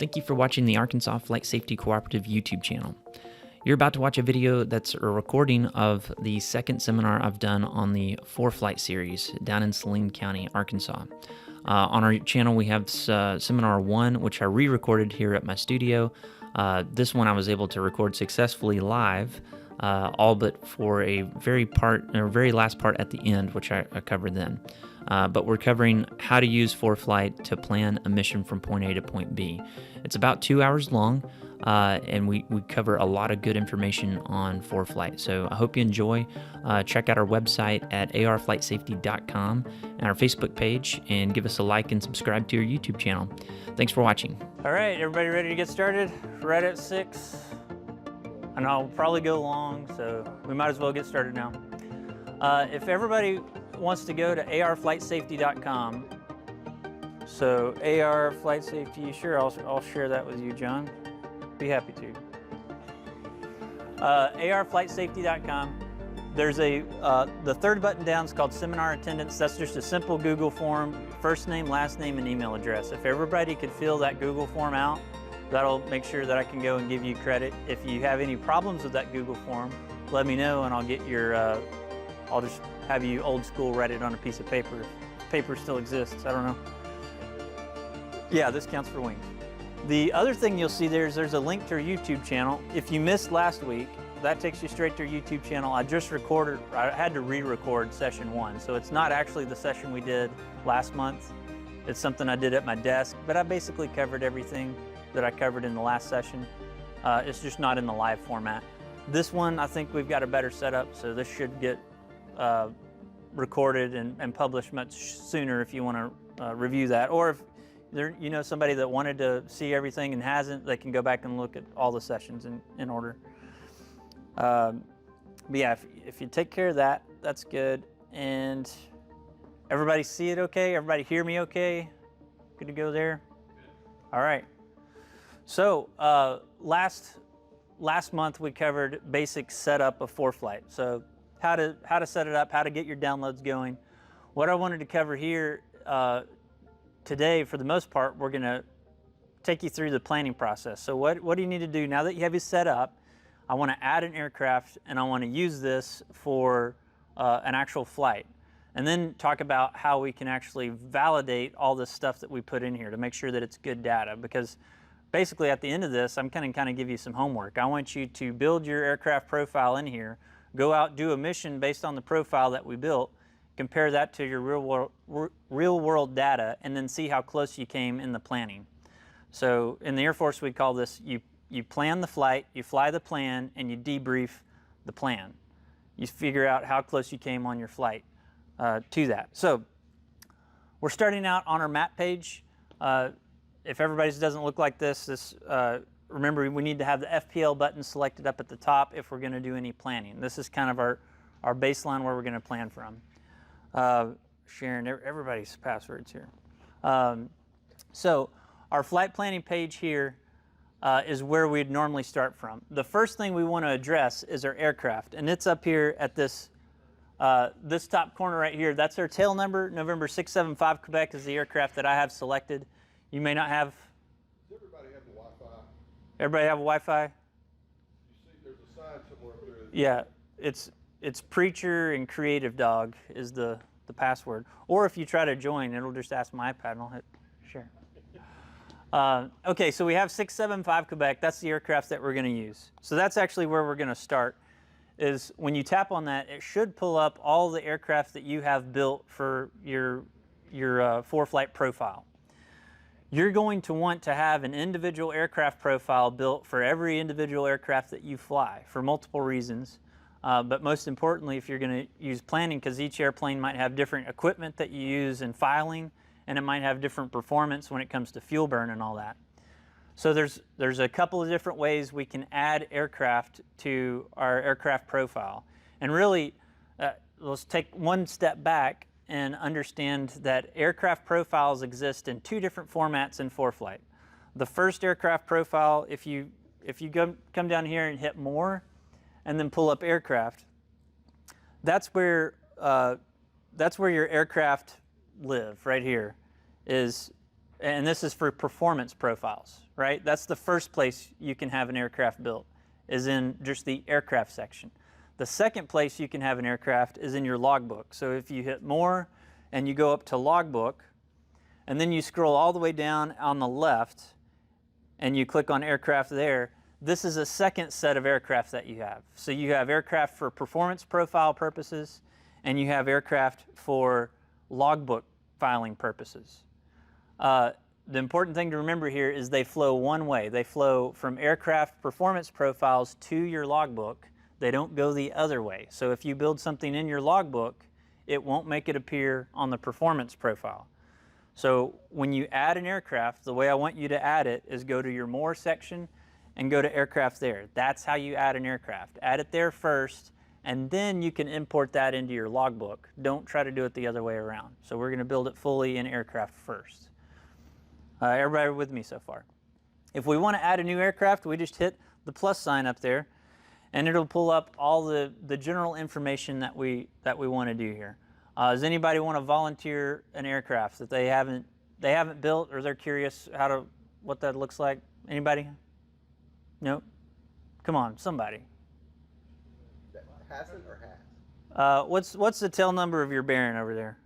Thank you for watching the Arkansas Flight Safety Cooperative YouTube channel. You're about to watch a video that's a recording of the second seminar I've done on the ForeFlight series down in Saline County, Arkansas. On our channel, we have Seminar 1, which I re-recorded here at my studio. This one I was able to record successfully live, all but for a very last part at the end, which I covered then. But we're covering how to use ForeFlight to plan a mission from point A to point B. It's about 2 hours long, and we cover a lot of good information on ForeFlight. So I hope you enjoy. Check out our website at arflightsafety.com and our Facebook page, and give us a like and subscribe to our YouTube channel. Thanks for watching. All right, everybody ready to get started? Right at 6. And I'll probably go long, so we might as well get started now. If everybody wants to go to arflightsafety.com, so AR Flight Safety, sure, I'll share that with you, John. Be happy to. arflightsafety.com. There's the third button down is called Seminar Attendance. That's just a simple Google form, first name, last name, and email address. If everybody could fill that Google form out, that'll make sure that I can go and give you credit. If you have any problems with that Google form, let me know and I'll get your, I'll just have you old school write it on a piece of paper. If paper still exists, I don't know. Yeah, this counts for wings. The other thing you'll see there's a link to our YouTube channel. If you missed last week, that takes you straight to our YouTube channel. I just recorded, I had to re-record session 1. So it's not actually the session we did last month. It's something I did at my desk, but I basically covered everything that I covered in the last session. It's just not in the live format. This one, I think we've got a better setup, so this should get recorded and published much sooner if you want to review that. Or if you know somebody that wanted to see everything and hasn't, they can go back and look at all the sessions in order. But yeah, if you take care of that, that's good. And everybody see it okay? Everybody hear me okay? Good to go there? All right. So last month we covered basic setup of ForeFlight. So how to set it up, how to get your downloads going. What I wanted to cover here today, for the most part, we're going to take you through the planning process. So what do you need to do now that you have it set up? I want to add an aircraft and I want to use this for an actual flight. And then talk about how we can actually validate all this stuff that we put in here to make sure that it's good data. Because basically at the end of this, I'm going to kind of give you some homework. I want you to build your aircraft profile in here, go out, do a mission based on the profile that we built, compare that to your real world data, and then see how close you came in the planning. So in the Air Force, we call this, you plan the flight, you fly the plan, and you debrief the plan. You figure out how close you came on your flight to that. So we're starting out on our map page. If everybody's doesn't look like this, remember we need to have the FPL button selected up at the top if we're going to do any planning. This is kind of our baseline where we're going to plan from. Sharing everybody's passwords here. So our flight planning page here is where we'd normally start from. The first thing we want to address is our aircraft, and it's up here at this top corner right here. That's our tail number. November 675 Quebec is the aircraft that I have selected. You may not have. Does everybody have the Wi-Fi? Everybody have a Wi-Fi? You see, there's a sign somewhere up there. Yeah, it's Preacher and Creative Dog is the password. Or if you try to join, it'll just ask my iPad and I'll hit share. Okay, so we have 675 Quebec. That's the aircraft that we're going to use. So that's actually where we're going to start. Is when you tap on that, it should pull up all the aircraft that you have built for your ForeFlight profile. You're going to want to have an individual aircraft profile built for every individual aircraft that you fly for multiple reasons. But most importantly, if you're going to use planning, because each airplane might have different equipment that you use in filing, and it might have different performance when it comes to fuel burn and all that. So there's a couple of different ways we can add aircraft to our aircraft profile. And really, let's take one step back and understand that aircraft profiles exist in 2 different formats in ForeFlight. The first aircraft profile, if you come down here and hit More, and then pull up Aircraft, that's where your aircraft live, right here. Is and this is for performance profiles, right? That's the first place you can have an aircraft built, is in just the aircraft section. The second place you can have an aircraft is in your logbook. So if you hit more and you go up to logbook, and then you scroll all the way down on the left and you click on aircraft there, this is a second set of aircraft that you have. So you have aircraft for performance profile purposes, and you have aircraft for logbook filing purposes. The important thing to remember here is they flow one way. They flow from aircraft performance profiles to your logbook. They don't go the other way. So if you build something in your logbook, it won't make it appear on the performance profile. So when you add an aircraft, the way I want you to add it is go to your More section and go to aircraft there. That's how you add an aircraft. Add it there first, and then you can import that into your logbook. Don't try to do it the other way around. So we're going to build it fully in aircraft first. Everybody with me so far? If we want to add a new aircraft, we just hit the plus sign up there, and it'll pull up all the general information that we want to do here. Does anybody want to volunteer an aircraft that they haven't built, or they're curious what that looks like? Anybody? Nope. Come on, somebody. Hasn't or has? What's the tail number of your Baron over there?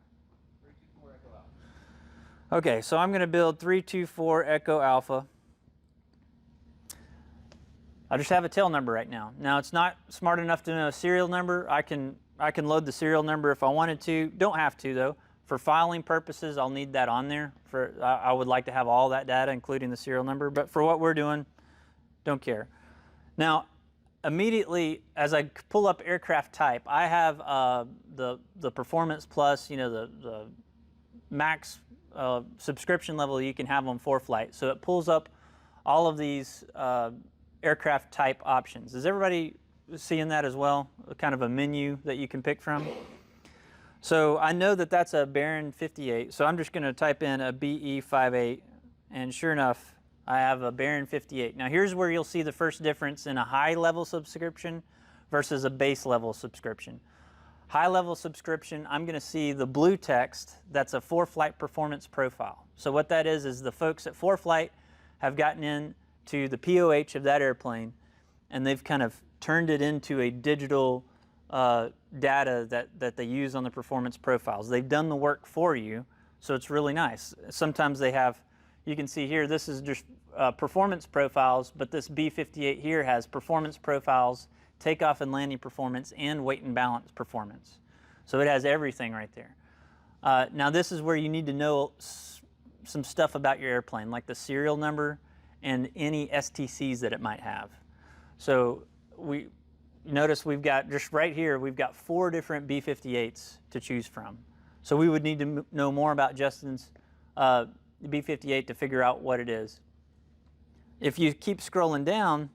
324 Echo Alpha. Okay, so I'm going to build 324 Echo Alpha. I just have a tail number right now. Now it's not smart enough to know a serial number. I can load the serial number if I wanted to. Don't have to though. For filing purposes, I'll need that on there. I would like to have all that data, including the serial number. But for what we're doing, don't care. Now, immediately as I pull up aircraft type, I have the Performance Plus, the max subscription level you can have on ForeFlight. So it pulls up all of these aircraft type options. Is everybody seeing that as well? Kind of a menu that you can pick from. So I know that that's a Baron 58, so I'm just going to type in a BE58, and sure enough, I have a Baron 58. Now here's where you'll see the first difference in a high-level subscription versus a base-level subscription. High-level subscription, I'm going to see the blue text. That's a ForeFlight performance profile. So what that is the folks at ForeFlight have gotten into the POH of that airplane, and they've kind of turned it into a digital data that they use on the performance profiles. They've done the work for you, so it's really nice. Sometimes they have, you can see here, this is just performance profiles, but this B58 here has performance profiles, takeoff and landing performance, and weight and balance performance. So it has everything right there. Now this is where you need to know some stuff about your airplane, like the serial number and any STCs that it might have. So notice we've got, just right here, we've got 4 different B58s to choose from. So we would need to know more about Justin's B58 to figure out what it is. If you keep scrolling down,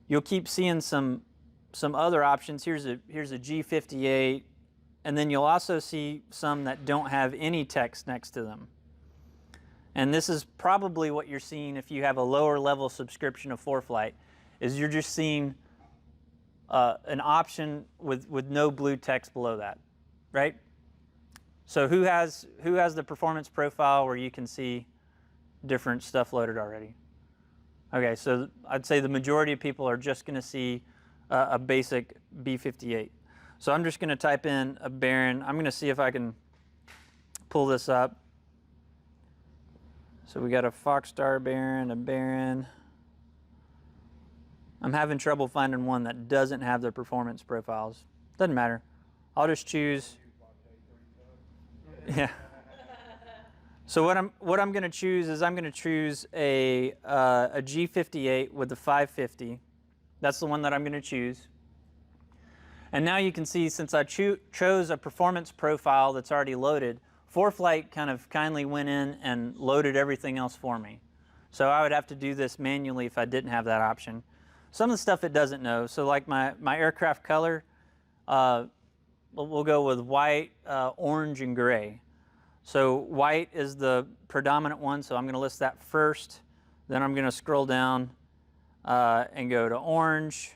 you'll keep seeing some other options. Here's a G58, and then you'll also see some that don't have any text next to them. And this is probably what you're seeing if you have a lower level subscription of ForeFlight, is you're just seeing an option with no blue text below that, right? So who has the performance profile where you can see different stuff loaded already? Okay, so I'd say the majority of people are just going to see a basic B58. So I'm just going to type in a Baron. I'm going to see if I can pull this up. So we got a Foxstar Baron, a Baron. I'm having trouble finding one that doesn't have their performance profiles. Doesn't matter. I'll just choose. Yeah. So what I'm going to choose is I'm going to choose a G58 with the 550. That's the one that I'm going to choose. And now you can see, since I chose a performance profile that's already loaded, ForeFlight kind of kindly went in and loaded everything else for me. So I would have to do this manually if I didn't have that option. Some of the stuff it doesn't know. So like my aircraft color, we'll go with white, orange, and gray. So white is the predominant one, so I'm going to list that first. Then I'm going to scroll down and go to orange,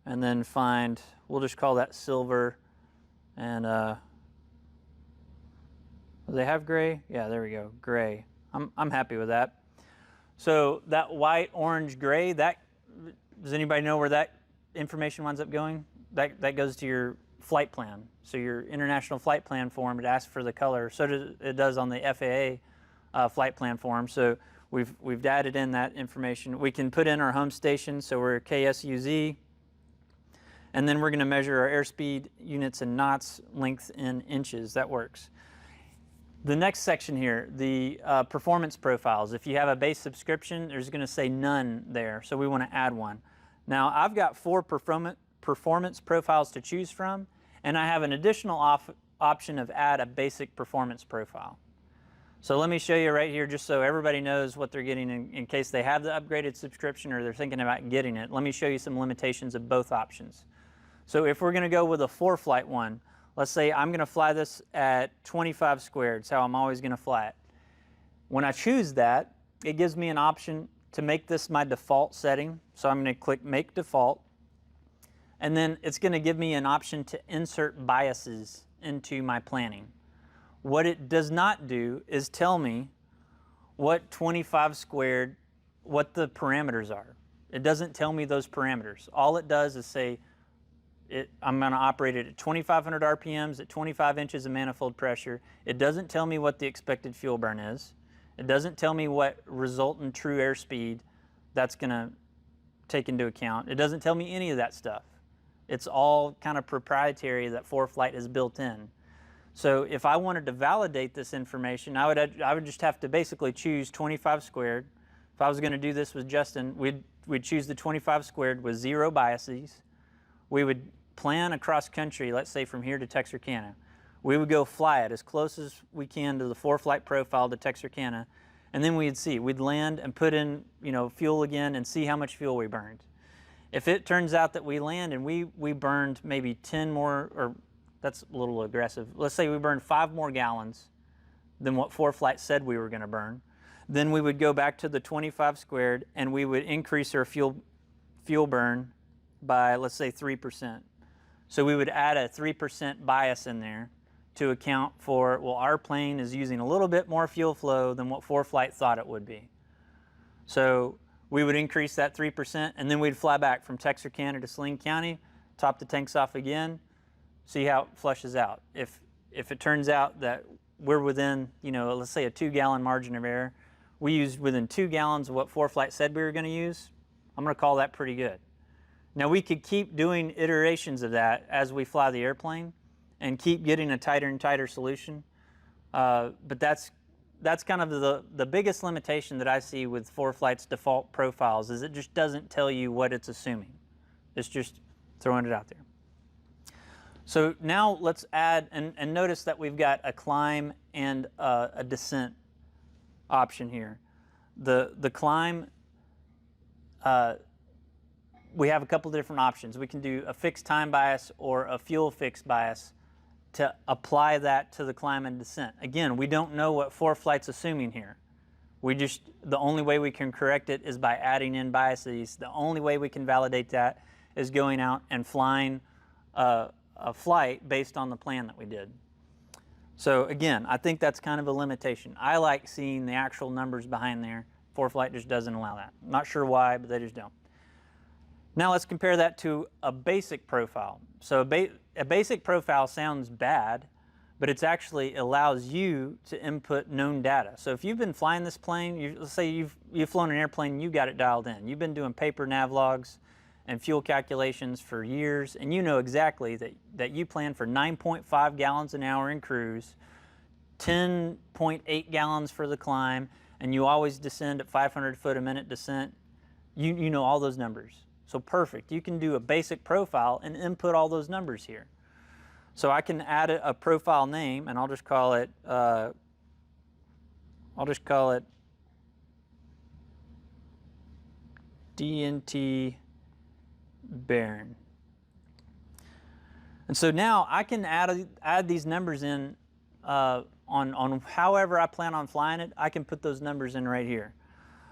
and then find, we'll just call that silver. And do they have gray? Yeah, there we go, gray. I'm happy with that. So that white, orange, gray, that, does anybody know where that information winds up going? That goes to your flight plan. So your international flight plan form, it asks for the color. So it does on the FAA flight plan form. So we've added in that information. We can put in our home station, so we're KSUZ. And then we're going to measure our airspeed units in knots, length in inches. That works. The next section here, the performance profiles. If you have a base subscription, there's going to say none there, so we want to add one. Now, I've got 4 performance profiles to choose from, and I have an additional option of add a basic performance profile. So let me show you right here, just so everybody knows what they're getting in case they have the upgraded subscription or they're thinking about getting it. Let me show you some limitations of both options. So if we're going to go with a ForeFlight one, let's say I'm going to fly this at 25 squared. It's how I'm always going to fly it. When I choose that, it gives me an option to make this my default setting. So I'm going to click Make Default. And then it's going to give me an option to insert biases into my planning. What it does not do is tell me what 25 squared, what the parameters are. It doesn't tell me those parameters. All it does is say, I'm going to operate it at 2,500 RPMs at 25 inches of manifold pressure. It doesn't tell me what the expected fuel burn is. It doesn't tell me what resultant true airspeed that's going to take into account. It doesn't tell me any of that stuff. It's all kind of proprietary that ForeFlight is built in. So if I wanted to validate this information, I would just have to basically choose 25 squared. If I was going to do this with Justin, we'd choose the 25 squared with 0 biases. We would plan across country, let's say from here to Texarkana. We would go fly it as close as we can to the ForeFlight profile to Texarkana, and then we'd land and put in, fuel again and see how much fuel we burned. If it turns out that we land and we burned maybe 10 more, or that's a little aggressive, let's say we burned 5 more gallons than what ForeFlight said we were going to burn, then we would go back to the 25 squared and we would increase our fuel burn by, let's say, 3%. So we would add a 3% bias in there to account for, well, our plane is using a little bit more fuel flow than what ForeFlight thought it would be. So we would increase that 3%, and then we'd fly back from Texarkana to Saline County, top the tanks off again, see how it flushes out. If it turns out that we're within, let's say a 2-gallon margin of error, we used within 2 gallons of what ForeFlight said we were going to use, I'm going to call that pretty good. Now we could keep doing iterations of that as we fly the airplane and keep getting a tighter and tighter solution. But that's kind of the biggest limitation that I see with ForeFlight's default profiles is it just doesn't tell you what it's assuming. It's just throwing it out there. So now let's add, and notice that we've got a climb and a descent option here. The climb, we have a couple different options. We can do a fixed time bias or a fuel fixed bias to apply that to the climb and descent. Again, we don't know what ForeFlight's assuming here. The only way we can correct it is by adding in biases. The only way we can validate that is going out and flying a flight based on the plan that we did. So again, I think that's kind of a limitation. I like seeing the actual numbers behind there. ForeFlight just doesn't allow that. I'm not sure why, but they just don't. Now let's compare that to a basic profile. So a basic profile sounds bad, but it actually allows you to input known data. So if you've been flying this plane, let's say you've flown an airplane and you got it dialed in. You've been doing paper navlogs and fuel calculations for years, and you know exactly that you plan for 9.5 gallons an hour in cruise, 10.8 gallons for the climb, and you always descend at 500 foot a minute descent. You know all those numbers. So perfect. You can do a basic profile and input all those numbers here. So I can add a profile name, and I'll just call it DNT Baron. And so now I can add these numbers in on however I plan on flying it. I can put those numbers in right here.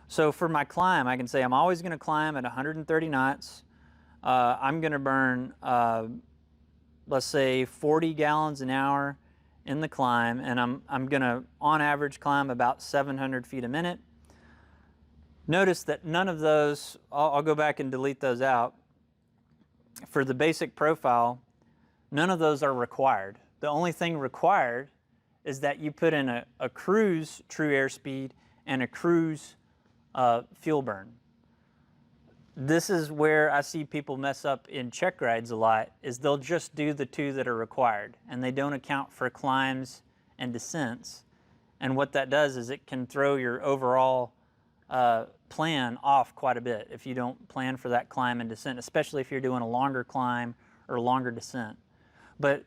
So for my climb, I can say I'm always going to climb at 130 knots. I'm going to burn, let's say, 40 gallons an hour in the climb, and I'm gonna, on average, climb about 700 feet a minute. Notice that none of those, I'll go back and delete those out. For the basic profile, none of those are required. The only thing required is that you put in a cruise true airspeed and a cruise fuel burn. This is where I see people mess up in check rides a lot, is they'll just do the two that are required, and they don't account for climbs and descents. And what that does is it can throw your overall plan off quite a bit if you don't plan for that climb and descent, especially if you're doing a longer climb or longer descent. But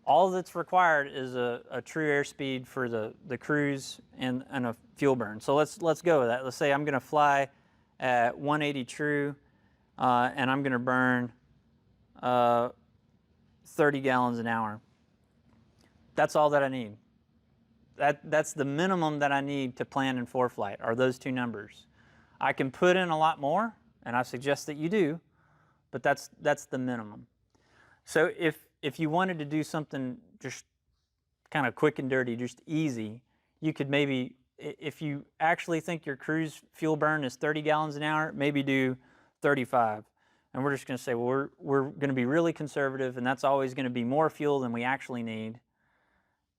all that's required is a true airspeed for the cruise and a fuel burn. So let's go with that. Let's say I'm going to fly at 180 true, and I'm going to burn 30 gallons an hour. That's all that I need. That's the minimum that I need to plan in ForeFlight, are those two numbers. I can put in a lot more, and I suggest that you do, but that's the minimum. So if you wanted to do something just kind of quick and dirty, just easy, you could maybe, if you actually think your cruise fuel burn is 30 gallons an hour, maybe do 35. And we're just going to say, well, we're going to be really conservative, and that's always going to be more fuel than we actually need.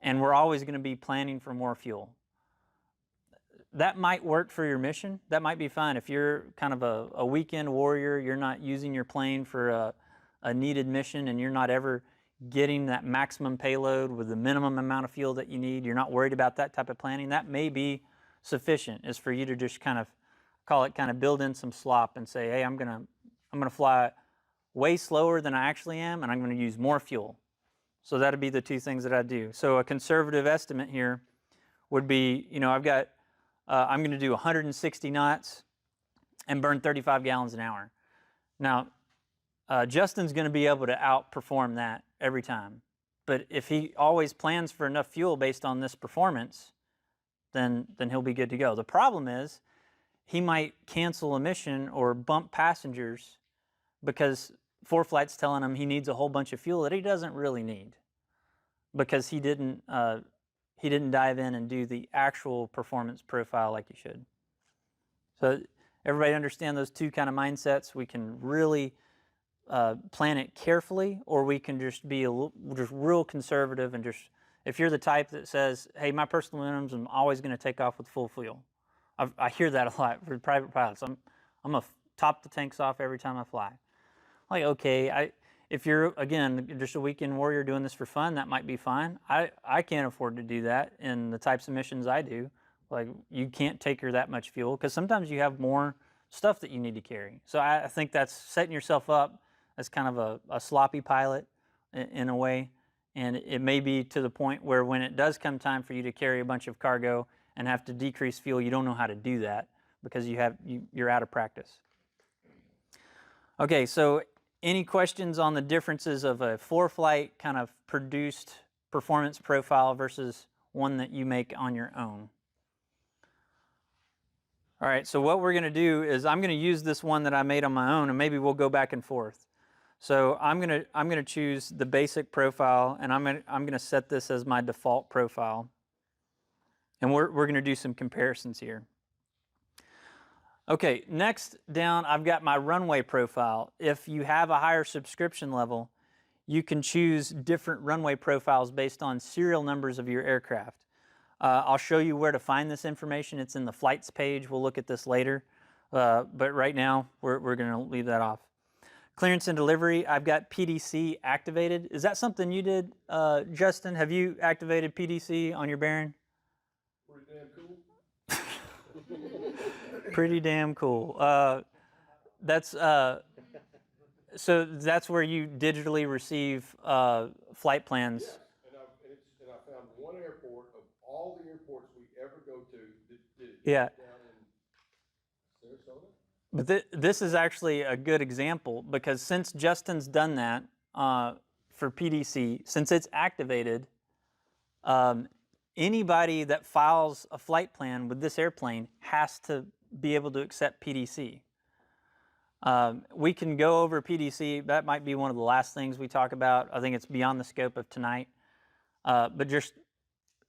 And we're always going to be planning for more fuel. That might work for your mission. That might be fine. If you're kind of a weekend warrior, you're not using your plane for a needed mission, and you're not ever getting that maximum payload with the minimum amount of fuel that you need, you're not worried about that type of planning, that may be sufficient, is for you to just kind of call it, kind of build in some slop and say, hey, I'm gonna fly way slower than I actually am, and I'm going to use more fuel. So that'd be the two things that I do. So a conservative estimate here would be, I've got, I'm going to do 160 knots and burn 35 gallons an hour. Now, Justin's going to be able to outperform that every time. But if he always plans for enough fuel based on this performance, then he'll be good to go. The problem is he might cancel a mission or bump passengers because ForeFlight's telling him he needs a whole bunch of fuel that he doesn't really need, because he didn't dive in and do the actual performance profile like he should. So everybody understand those two kind of mindsets? We can really plan it carefully, or we can just be just real conservative and just, if you're the type that says, hey, my personal minimums, I'm always going to take off with full fuel. I hear that a lot for private pilots. I'm going to top the tanks off every time I fly. Like, okay, if you're, again, just a weekend warrior doing this for fun, that might be fine. I can't afford to do that in the types of missions I do. Like, you can't take her that much fuel, because sometimes you have more stuff that you need to carry. So I think that's setting yourself up as kind of a sloppy pilot in a way. And it may be to the point where when it does come time for you to carry a bunch of cargo and have to decrease fuel, you don't know how to do that because you're out of practice. Okay, so any questions on the differences of a ForeFlight kind of produced performance profile versus one that you make on your own? All right, so what we're going to do is I'm going to use this one that I made on my own, and maybe we'll go back and forth. So I'm going to choose the basic profile, and I'm going to set this as my default profile. And we're going to do some comparisons here. Okay, next down, I've got my runway profile. If you have a higher subscription level, you can choose different runway profiles based on serial numbers of your aircraft. I'll show you where to find this information. It's in the flights page. We'll look at this later. But right now, we're going to leave that off. Clearance and delivery, I've got PDC activated. Is that something you did, Justin? Have you activated PDC on your Baron? Pretty damn cool. Pretty damn cool. So that's where you digitally receive flight plans. Yes, and I found one airport of all the airports we ever go to that did it. Yeah. Down in Sarasota. But this is actually a good example, because since Justin's done that for PDC, since it's activated, anybody that files a flight plan with this airplane has to be able to accept PDC. We can go over PDC. That might be one of the last things we talk about. I think it's beyond the scope of tonight. But just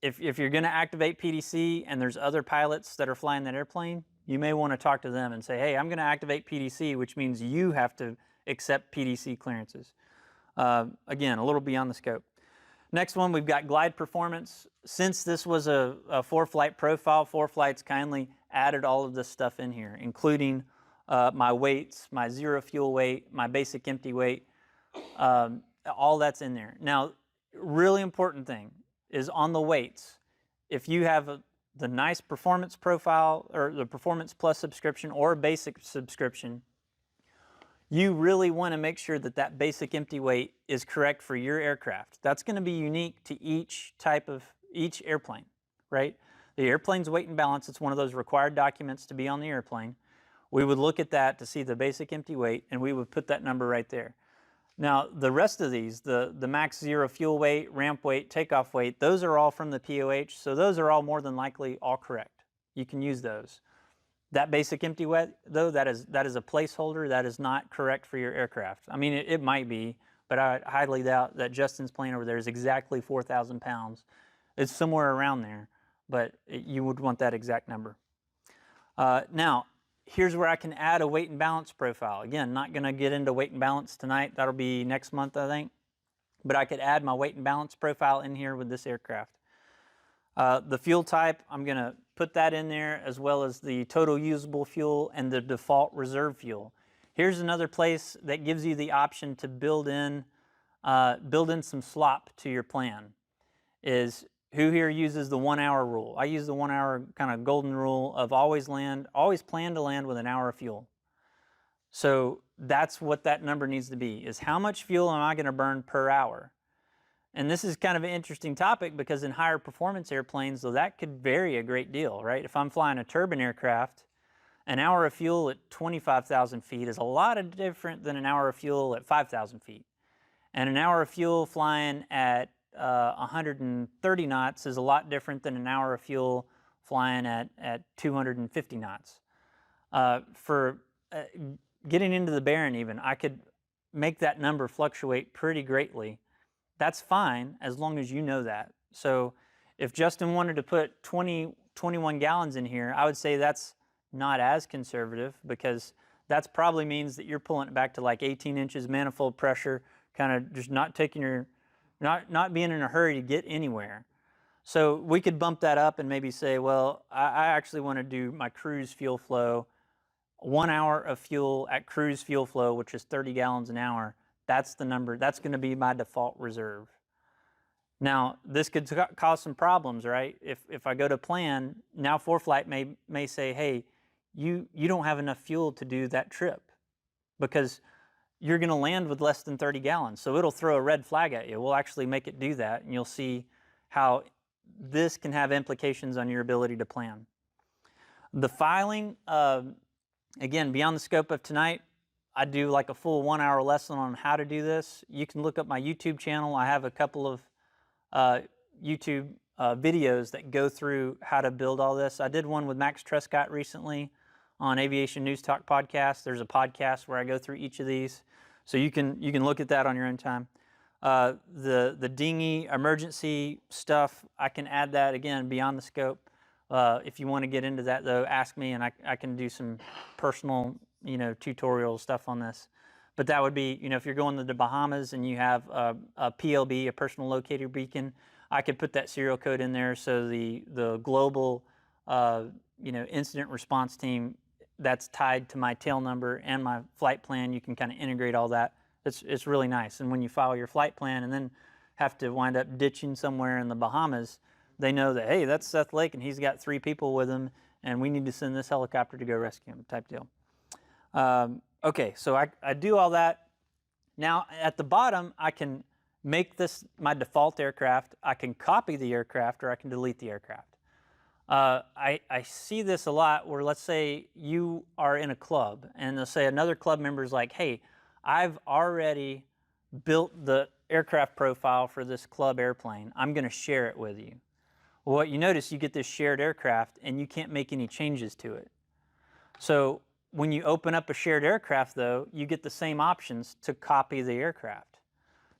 if you're going to activate PDC and there's other pilots that are flying that airplane, you may want to talk to them and say, hey, I'm going to activate PDC, which means you have to accept PDC clearances. Again, a little beyond the scope. Next one, we've got glide performance. Since this was a ForeFlight profile, ForeFlight's kindly added all of this stuff in here, including my weights, my zero fuel weight, my basic empty weight, all that's in there. Now, really important thing is on the weights. If you have the nice performance profile or the Performance Plus subscription or a basic subscription, you really want to make sure that that basic empty weight is correct for your aircraft. That's going to be unique to each airplane, right? The airplane's weight and balance, it's one of those required documents to be on the airplane. We would look at that to see the basic empty weight, and we would put that number right there. Now, the rest of these, the max zero fuel weight, ramp weight, takeoff weight, those are all from the POH, so those are all more than likely all correct. You can use those. That basic empty weight, though, that is a placeholder. That is not correct for your aircraft. I mean, it might be, but I highly doubt that Justin's plane over there is exactly 4,000 pounds. It's somewhere around there, but you would want that exact number. Now, here's where I can add a weight and balance profile. Again, not going to get into weight and balance tonight. That'll be next month, I think. But I could add my weight and balance profile in here with this aircraft. The fuel type, I'm going to put that in there, as well as the total usable fuel and the default reserve fuel. Here's another place that gives you the option to build in some slop to your plan. Is who here uses the 1 hour rule? I use the 1 hour kind of golden rule of always plan to land with an hour of fuel. So that's what that number needs to be, is how much fuel am I going to burn per hour? And this is kind of an interesting topic because in higher performance airplanes, though, that could vary a great deal, right? If I'm flying a turbine aircraft, an hour of fuel at 25,000 feet is a lot different than an hour of fuel at 5,000 feet. And an hour of fuel flying at 130 knots is a lot different than an hour of fuel flying at 250 knots. Getting into the Baron even, I could make that number fluctuate pretty greatly. That's fine as long as you know that. So if Justin wanted to put 21 gallons in here, I would say that's not as conservative, because that probably means that you're pulling it back to like 18 inches manifold pressure, kind of just not being in a hurry to get anywhere. So we could bump that up and maybe say, well, I actually want to do my cruise fuel flow, 1 hour of fuel at cruise fuel flow, which is 30 gallons an hour. That's the number. That's going to be my default reserve. Now, this could cause some problems, right? If I go to plan, now ForeFlight may say, hey, you don't have enough fuel to do that trip, because you're going to land with less than 30 gallons. So it'll throw a red flag at you. We'll actually make it do that, and you'll see how this can have implications on your ability to plan. The filing, again, beyond the scope of tonight, I do like a full 1 hour lesson on how to do this. You can look up my YouTube channel. I have a couple of YouTube videos that go through how to build all this. I did one with Max Trescott recently on Aviation News Talk podcast. There's a podcast where I go through each of these, so you can look at that on your own time. The dinghy emergency stuff, I can add that again beyond the scope. If you want to get into that, though, ask me, and I can do some personal, tutorial stuff on this. But that would be, if you're going to the Bahamas and you have a PLB, a personal locator beacon, I could put that serial code in there, so the global, incident response team, that's tied to my tail number and my flight plan. You can kind of integrate all that. It's really nice. And when you file your flight plan and then have to wind up ditching somewhere in the Bahamas, they know that, hey, that's Seth Lake and he's got 3 people with him, and we need to send this helicopter to go rescue him, type deal. Okay, so I do all that. Now at the bottom, I can make this my default aircraft. I can copy the aircraft, or I can delete the aircraft. I see this a lot where, let's say you are in a club and they'll say another club member is like, hey, I've already built the aircraft profile for this club airplane. I'm going to share it with you. Well, what you notice, you get this shared aircraft and you can't make any changes to it. So when you open up a shared aircraft, though, you get the same options to copy the aircraft.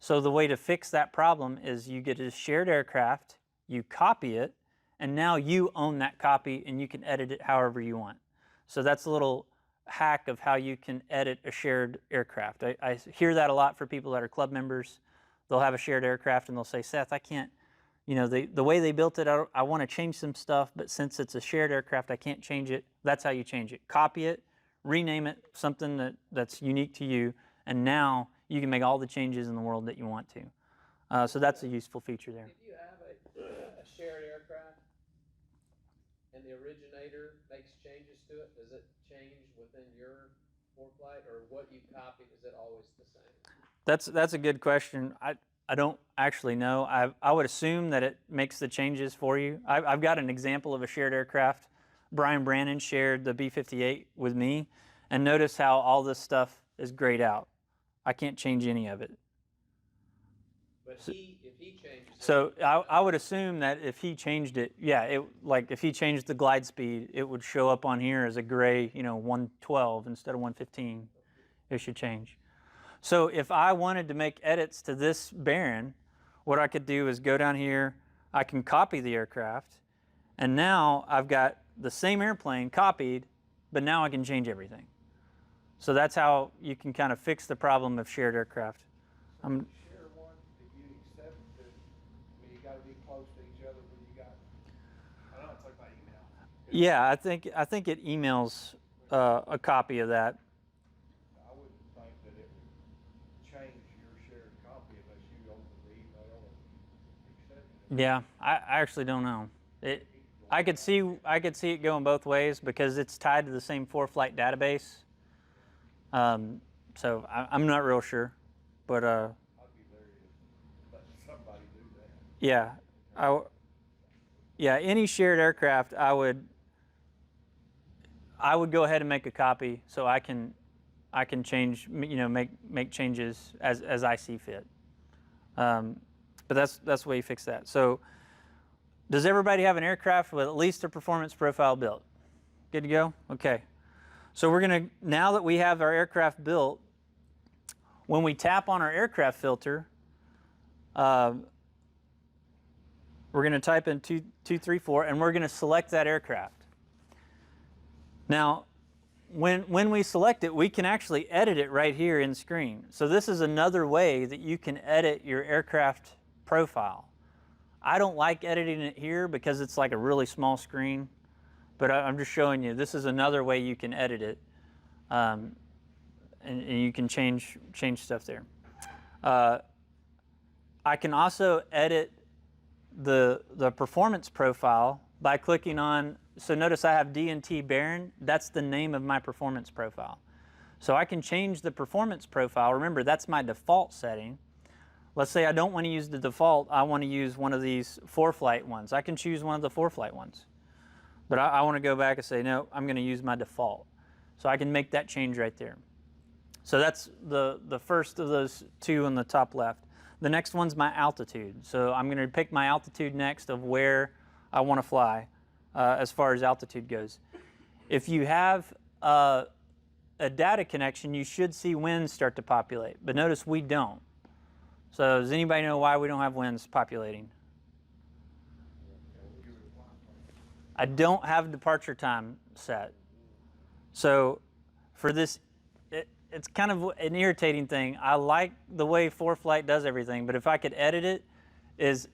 So the way to fix that problem is you get a shared aircraft, you copy it, and now you own that copy and you can edit it however you want. So that's a little hack of how you can edit a shared aircraft. I hear that a lot for people that are club members. They'll have a shared aircraft and they'll say, Seth, I can't, you know, the way they built it, I want to change some stuff, but since it's a shared aircraft, I can't change it. That's how you change it. Copy it, rename it something that's unique to you, and now you can make all the changes in the world that you want to. So that's a useful feature there. If you have a shared aircraft and the originator makes changes to it, does it change within your ForeFlight, or what you copied, is it always the same? That's a good question. I don't actually know. I would assume that it makes the changes for you. I've got an example of a shared aircraft. Brian Brannon shared the B-58 with me, and notice how all this stuff is grayed out. I can't change any of it. But if he changes it, So I would assume that if he changed it, yeah, like if he changed the glide speed, it would show up on here as a gray, 112 instead of 115. It should change. So if I wanted to make edits to this bearing, what I could do is go down here, I can copy the aircraft, and now I've got the same airplane copied, but now I can change everything. So that's how you can kind of fix the problem of shared aircraft. Share one, if you accept it, I mean, you gotta be close to each other when you got, I know it's like by email. Yeah, I think it emails a copy of that. I wouldn't think that it would change your shared copy unless you open the email and accept it. Yeah, I actually don't know. I could see it going both ways because it's tied to the same ForeFlight database. So I'm not real sure, but I'd be very, let somebody do that. yeah, yeah, any shared aircraft, I would go ahead and make a copy so I can change, make changes as I see fit. But that's the way you fix that. So does everybody have an aircraft with at least a performance profile built? Good to go? Okay. So we're going to, now that we have our aircraft built, when we tap on our aircraft filter, we're going to type in 234 and we're going to select that aircraft. Now, when we select it, we can actually edit it right here in screen. So this is another way that you can edit your aircraft profile. I don't like editing it here because it's like a really small screen, but I'm just showing you this is another way you can edit it, and you can change stuff there. I can also edit the performance profile by clicking on, so notice I have D&T Baron, that's the name of my performance profile. So I can change the performance profile. Remember, that's my default setting. Let's say I don't want to use the default, I want to use one of these ForeFlight ones. I can choose one of the ForeFlight ones. But I want to go back and say, no, I'm going to use my default. So I can make that change right there. So that's the first of those two on the top left. The next one's my altitude. So I'm going to pick my altitude next of where I want to fly as far as altitude goes. If you have a data connection, you should see winds start to populate. But notice we don't. So does anybody know why we don't have winds populating? I don't have departure time set. So for this, it's kind of an irritating thing. I like the way ForeFlight does everything, but if I could edit it, is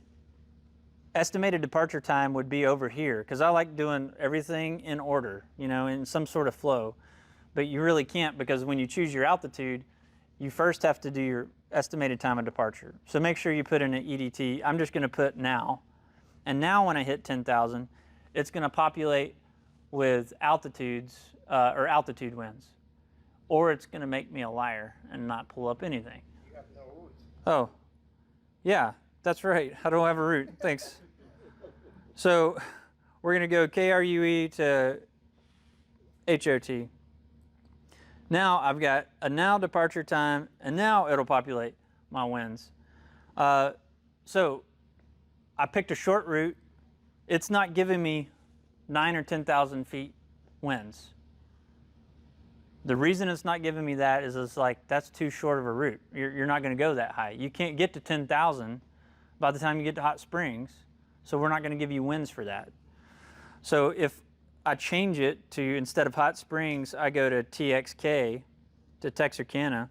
estimated departure time would be over here, because I like doing everything in order, in some sort of flow. But you really can't, because when you choose your altitude, you first have to do your estimated time of departure. So make sure you put in an EDT. I'm just going to put now. And now when I hit 10,000, it's going to populate with altitudes or altitude winds. Or it's going to make me a liar and not pull up anything. You have no routes. Oh, yeah, that's right. I don't have a route. Thanks. So we're going to go KRUE to HOT. Now I've got a now departure time, and now it'll populate my winds. So I picked a short route. It's not giving me 9,000 or 10,000 feet winds. The reason it's not giving me that is it's like, that's too short of a route. You're not going to go that high. You can't get to 10,000 by the time you get to Hot Springs, so we're not going to give you winds for that. So if I change it to, instead of Hot Springs, I go to TXK, to Texarkana,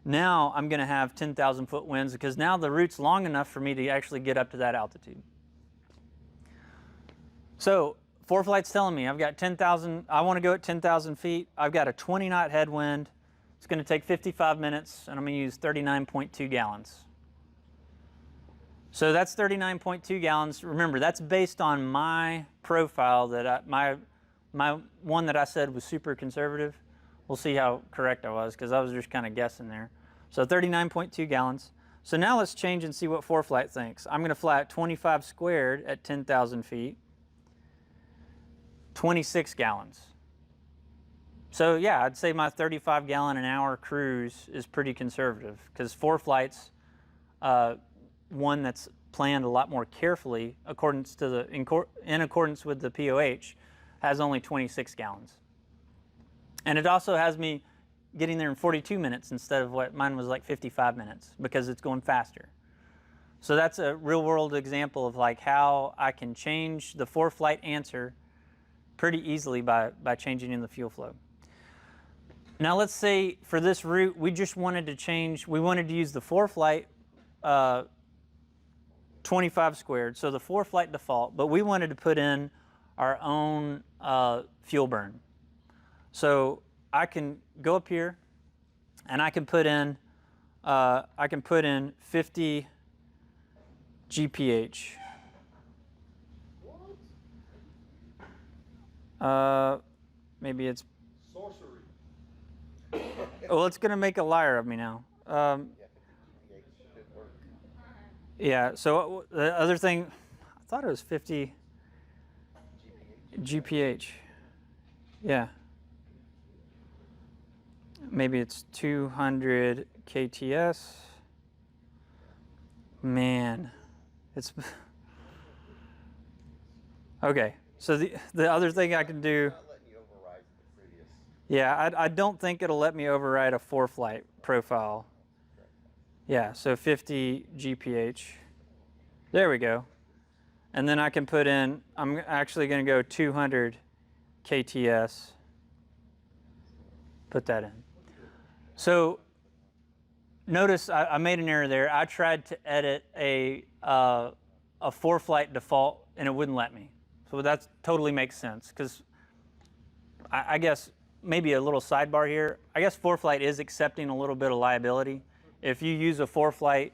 now I'm going to have 10,000 foot winds because now the route's long enough for me to actually get up to that altitude. So ForeFlight's telling me I've got 10,000, I want to go at 10,000 feet. I've got a 20 knot headwind. It's going to take 55 minutes, and I'm going to use 39.2 gallons. So that's 39.2 gallons. Remember, that's based on my profile that my one that I said was super conservative. We'll see how correct I was because I was just kind of guessing there. So 39.2 gallons. So now let's change and see what ForeFlight thinks. I'm going to fly at 25 squared at 10,000 feet. 26 gallons. So yeah, I'd say my 35 gallon an hour cruise is pretty conservative because ForeFlight's one that's planned a lot more carefully in accordance with the POH has only 26 gallons. And it also has me getting there in 42 minutes instead of what mine was like 55 minutes because it's going faster. So that's a real world example of like how I can change the ForeFlight answer pretty easily by changing in the fuel flow. Now let's say for this route, we just wanted to change, we wanted to use the ForeFlight 25 squared, so the ForeFlight default, but we wanted to put in our own fuel burn. So I can go up here and I can put in 50 GPH. Maybe it's Sorcery. well, it's gonna make a liar of me now. Yeah, so the other thing, I thought it was 50 GPH. Yeah. Maybe it's 200 KTS. Man, it's okay. So the other thing I can do. Yeah, I don't think it'll let me override a ForeFlight profile. Yeah, so 50 GPH. There we go. And then I can put in, I'm actually going to go 200 KTS. Put that in. So notice I made an error there. I tried to edit a ForeFlight default and it wouldn't let me. So that totally makes sense because I guess maybe a little sidebar here. I guess ForeFlight is accepting a little bit of liability. If you use a ForeFlight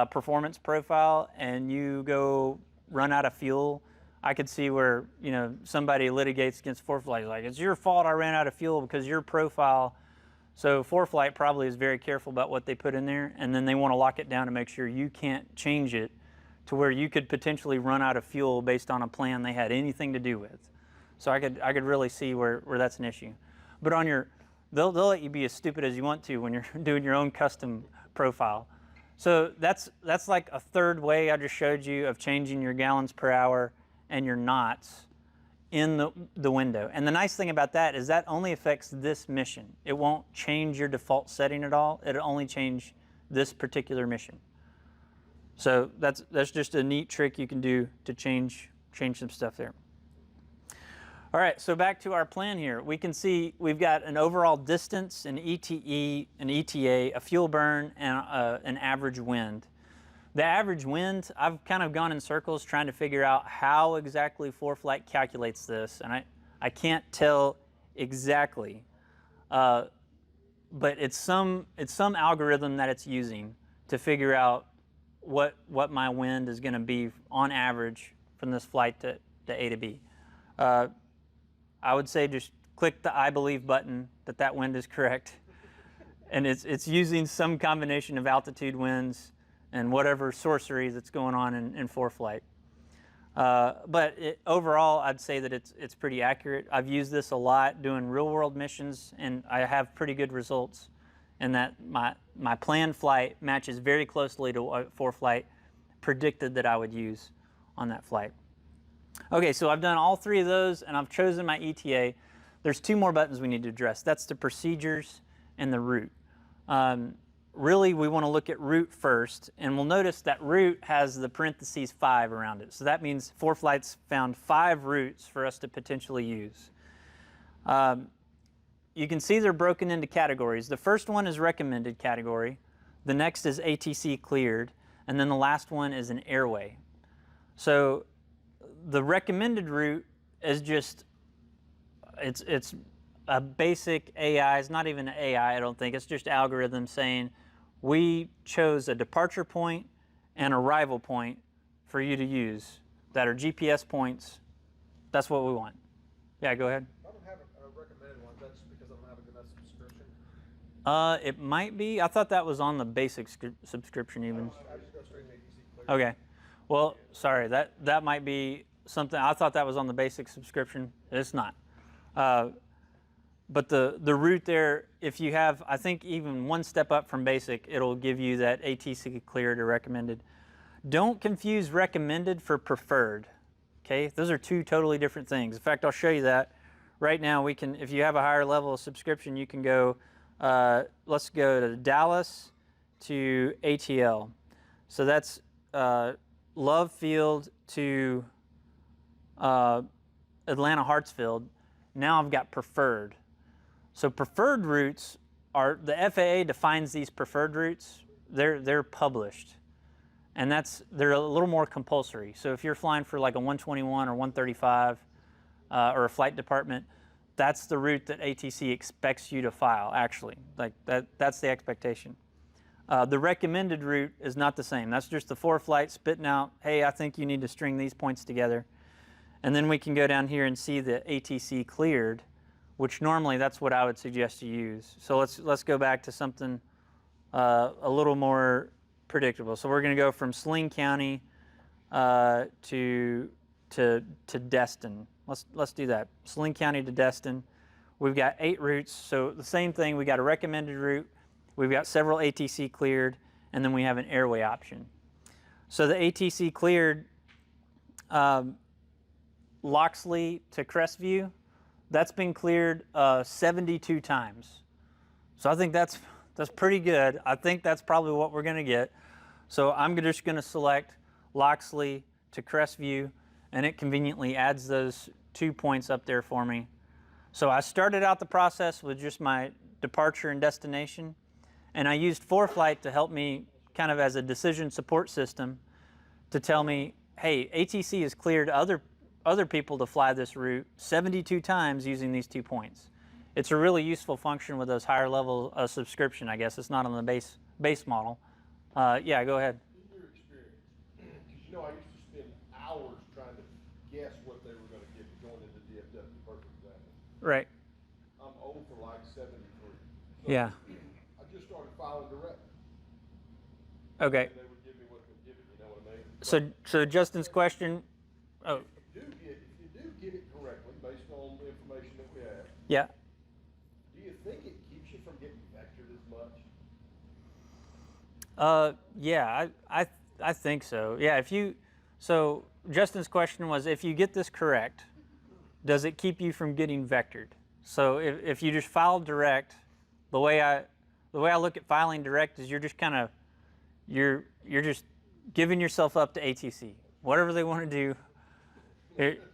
performance profile and you go run out of fuel, I could see where somebody litigates against ForeFlight. Like, it's your fault I ran out of fuel because your profile. So ForeFlight probably is very careful about what they put in there, and then they want to lock it down to make sure you can't change it to where you could potentially run out of fuel based on a plan they had anything to do with. So I could really see where that's an issue. But on your, they'll let you be as stupid as you want to when you're doing your own custom profile. So that's like a third way I just showed you of changing your gallons per hour and your knots in the window. And the nice thing about that is that only affects this mission. It won't change your default setting at all. It'll only change this particular mission. So that's just a neat trick you can do to change some stuff there. All right, so back to our plan here. We can see we've got an overall distance, an ETE, an ETA, a fuel burn, and an average wind. The average wind, I've kind of gone in circles trying to figure out how exactly ForeFlight calculates this, and I can't tell exactly, but it's some algorithm that it's using to figure out what my wind is going to be on average from this flight to A to B. I would say just click the I believe button that wind is correct, and it's using some combination of altitude winds and whatever sorcery that's going on in ForeFlight. But overall, I'd say that it's pretty accurate. I've used this a lot doing real-world missions, and I have pretty good results in that my planned flight matches very closely to what ForeFlight predicted that I would use on that flight. Okay, so I've done all three of those, and I've chosen my ETA. there's two more buttons we need to address. That's the procedures and the route. Really, we want to look at route first, and we'll notice that route has the parentheses 5 around it. So that means ForeFlight's found 5 routes for us to potentially use. You can see they're broken into categories. The first one is recommended category. The next is ATC cleared, and then the last one is an airway. So the recommended route is just, it's a basic AI. It's not even an AI, I don't think. It's just algorithm saying, we chose a departure point and arrival point for you to use that are GPS points. That's what we want. Yeah, go ahead. I don't have a recommended one. That's because I don't have a good enough subscription. It might be. I thought that was on the basic subscription even. I just go straight to ATC clear. Okay. Well, sorry, that might be something. I thought that was on the basic subscription. It's not. But the route there, if you have, I think even one step up from basic, it'll give you that ATC cleared or recommended. Don't confuse recommended for preferred. Okay, those are two totally different things. In fact, I'll show you that. Right now, we can, if you have a higher level of subscription, you can go, let's go to Dallas to ATL. So that's Love Field to Atlanta Hartsfield. Now I've got preferred. So preferred routes are, the FAA defines these preferred routes. They're published, and they're a little more compulsory. So if you're flying for like a 121 or 135 or a flight department, that's the route that ATC expects you to file. Actually, like that's the expectation. The recommended route is not the same. That's just the ForeFlight spitting out, hey, I think you need to string these points together. And then we can go down here and see the ATC cleared, which normally that's what I would suggest you use. So let's go back to something a little more predictable. So we're going to go from Saline County to Destin. Let's do that. Saline County to Destin. We've got 8 routes. So the same thing. We got a recommended route. We've got several ATC cleared, and then we have an airway option. So the ATC cleared, Loxley to Crestview, that's been cleared 72 times. So I think that's pretty good. I think that's probably what we're going to get. So I'm just going to select Loxley to Crestview, and it conveniently adds those 2 points up there for me. So I started out the process with just my departure and destination, and I used ForeFlight to help me kind of as a decision support system to tell me, hey, ATC has cleared other people to fly this route 72 times using these 2 points. It's a really useful function with those higher level of subscription, I guess. It's not on the base model. Yeah, go ahead. In your experience, because you know I used to spend hours trying to guess what they were going to give me going into DFW, perfect example. Right. I'm old for like 73. So Yeah. I just started filing direct. Okay. And they would give me what they would give me, you know what I mean? So Justin's question, oh, If you do get it correctly, based on the information that we have, yeah. do you think it keeps you from getting vectored as much? Yeah, I think so. Yeah, so Justin's question was, if you get this correct, does it keep you from getting vectored? So if you just file direct, the way I look at filing direct is you're just kind of, you're just giving yourself up to ATC. Whatever they want to do,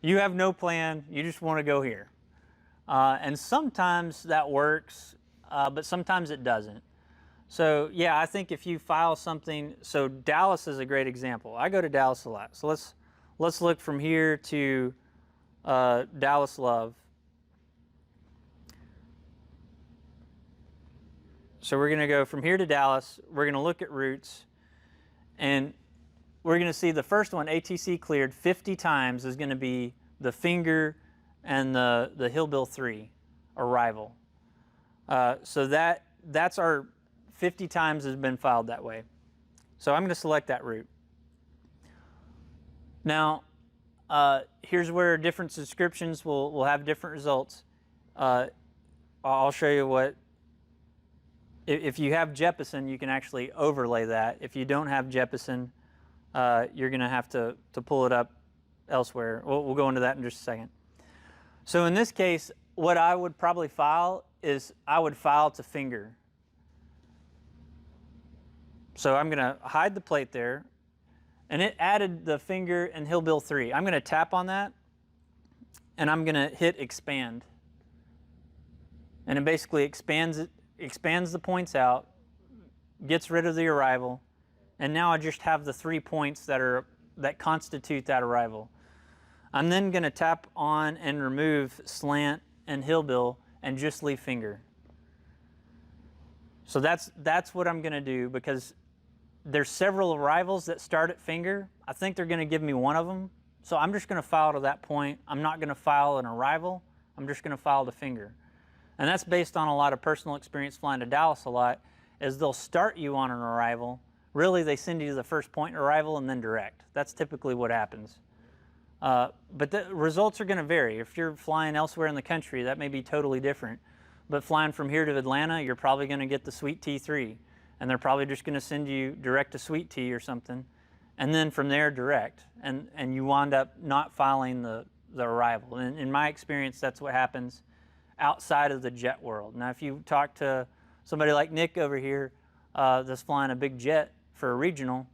you have no plan, you just want to go here. And sometimes that works, but sometimes it doesn't. So yeah, I think if you file something, so Dallas is a great example. I go to Dallas a lot. So let's look from here to Dallas Love. So we're going to go from here to Dallas. We're going to look at routes, and we're going to see the first one, ATC cleared 50 times, is going to be the Finger and the Hillbill 3 arrival. So that's our 50 times has been filed that way. So I'm going to select that route. Now, here's where different subscriptions will have different results. I'll show you what. If you have Jeppesen, you can actually overlay that. If you don't have Jeppesen, you're going to have to pull it up elsewhere. We'll go into that in just a second. So in this case, what I would probably file is I would file to finger. So I'm going to hide the plate there, and it added the finger and Hillbill 3. I'm going to tap on that, and I'm going to hit expand. And it basically expands the points out, gets rid of the arrival, and now I just have the 3 points that constitute that arrival. I'm then going to tap on and remove slant and Hillbill and just leave finger. So that's what I'm going to do, because there's several arrivals that start at finger. I think they're going to give me one of them. So I'm just going to file to that point. I'm not going to file an arrival. I'm just going to file to finger. And that's based on a lot of personal experience flying to Dallas a lot, is they'll start you on an arrival. Really, they send you to the first point arrival and then direct. That's typically what happens. But the results are going to vary. If you're flying elsewhere in the country, that may be totally different. But flying from here to Atlanta, you're probably going to get the Suite T3. And they're probably just going to send you direct to Suite T or something. And then from there, direct. And you wind up not filing the arrival. And in my experience, that's what happens outside of the jet world. Now, if you talk to somebody like Nick over here that's flying a big jet for a regional,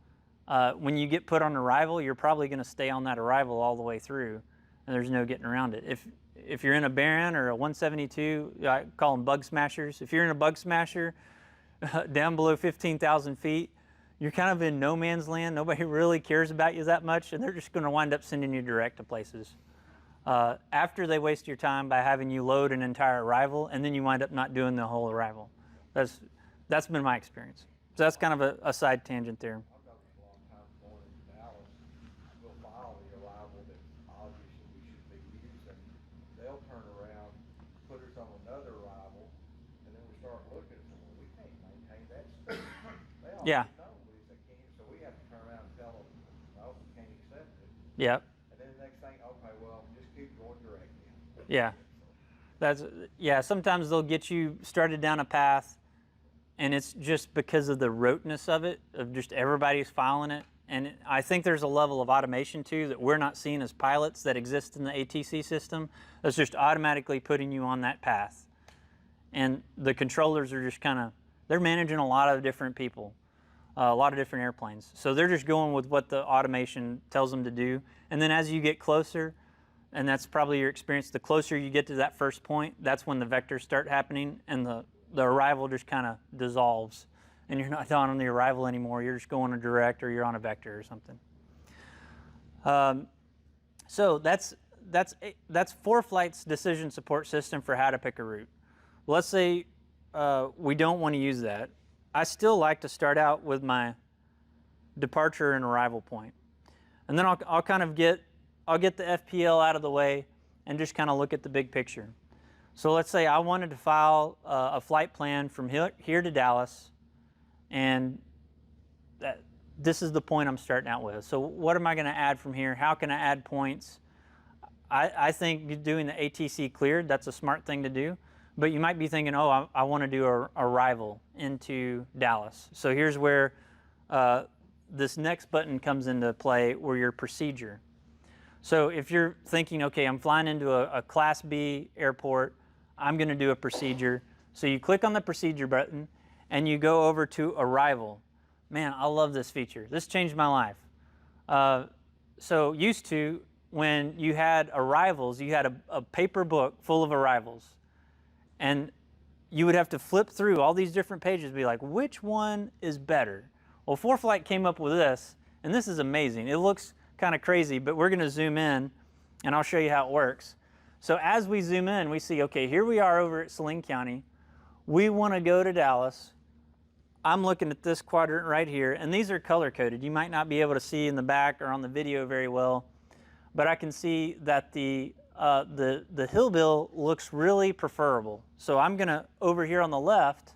when you get put on arrival, you're probably going to stay on that arrival all the way through, and there's no getting around it. If you're in a Baron or a 172, I call them bug smashers. If you're in a bug smasher down below 15,000 feet, you're kind of in no man's land. Nobody really cares about you that much, and they're just going to wind up sending you direct to places. After they waste your time by having you load an entire arrival, and then you wind up not doing the whole arrival. That's been my experience. So that's kind of a side tangent there. I've got a long time going to Dallas. We'll file the arrival that obviously we should be using. They'll turn around, put us on another arrival, and then we start looking and say, well, we can't maintain that speed. They already Yeah. know we can't, so we have to turn around and tell them, no, we can't accept it. Yep. And then the next thing, okay, well, just keep going direct then. Yeah. Sometimes they'll get you started down a path, and it's just because of the roteness of it, of just everybody's filing it. And I think there's a level of automation too that we're not seeing as pilots that exist in the ATC system that's just automatically putting you on that path. And the controllers are just they're managing a lot of different people, a lot of different airplanes. So they're just going with what the automation tells them to do. And then as you get closer, and that's probably your experience, the closer you get to that first point, that's when the vectors start happening, and the arrival just kind of dissolves, and you're not on the arrival anymore. You're just going a direct, or you're on a vector or something. So that's ForeFlight's decision support system for how to pick a route. Let's say we don't want to use that. I still like to start out with my departure and arrival point, and then I'll get the FPL out of the way and just kind of look at the big picture. So let's say I wanted to file a flight plan from here to Dallas, and this is the point I'm starting out with. So what am I going to add from here? How can I add points? I think doing the ATC cleared, that's a smart thing to do. But you might be thinking, oh, I want to do a arrival into Dallas. So here's where this next button comes into play, where your procedure. So if you're thinking, okay, I'm flying into a Class B airport, I'm going to do a procedure. So you click on the procedure button, and you go over to arrival. Man, I love this feature. This changed my life. So used to, when you had arrivals, you had a paper book full of arrivals. And you would have to flip through all these different pages and be like, which one is better? Well, ForeFlight came up with this, and this is amazing. It looks kind of crazy, but we're going to zoom in, and I'll show you how it works. So as we zoom in, we see, okay, here we are over at Saline County. We want to go to Dallas. I'm looking at this quadrant right here, and these are color-coded. You might not be able to see in the back or on the video very well, but I can see that the Hillbill looks really preferable. So I'm going to, over here on the left,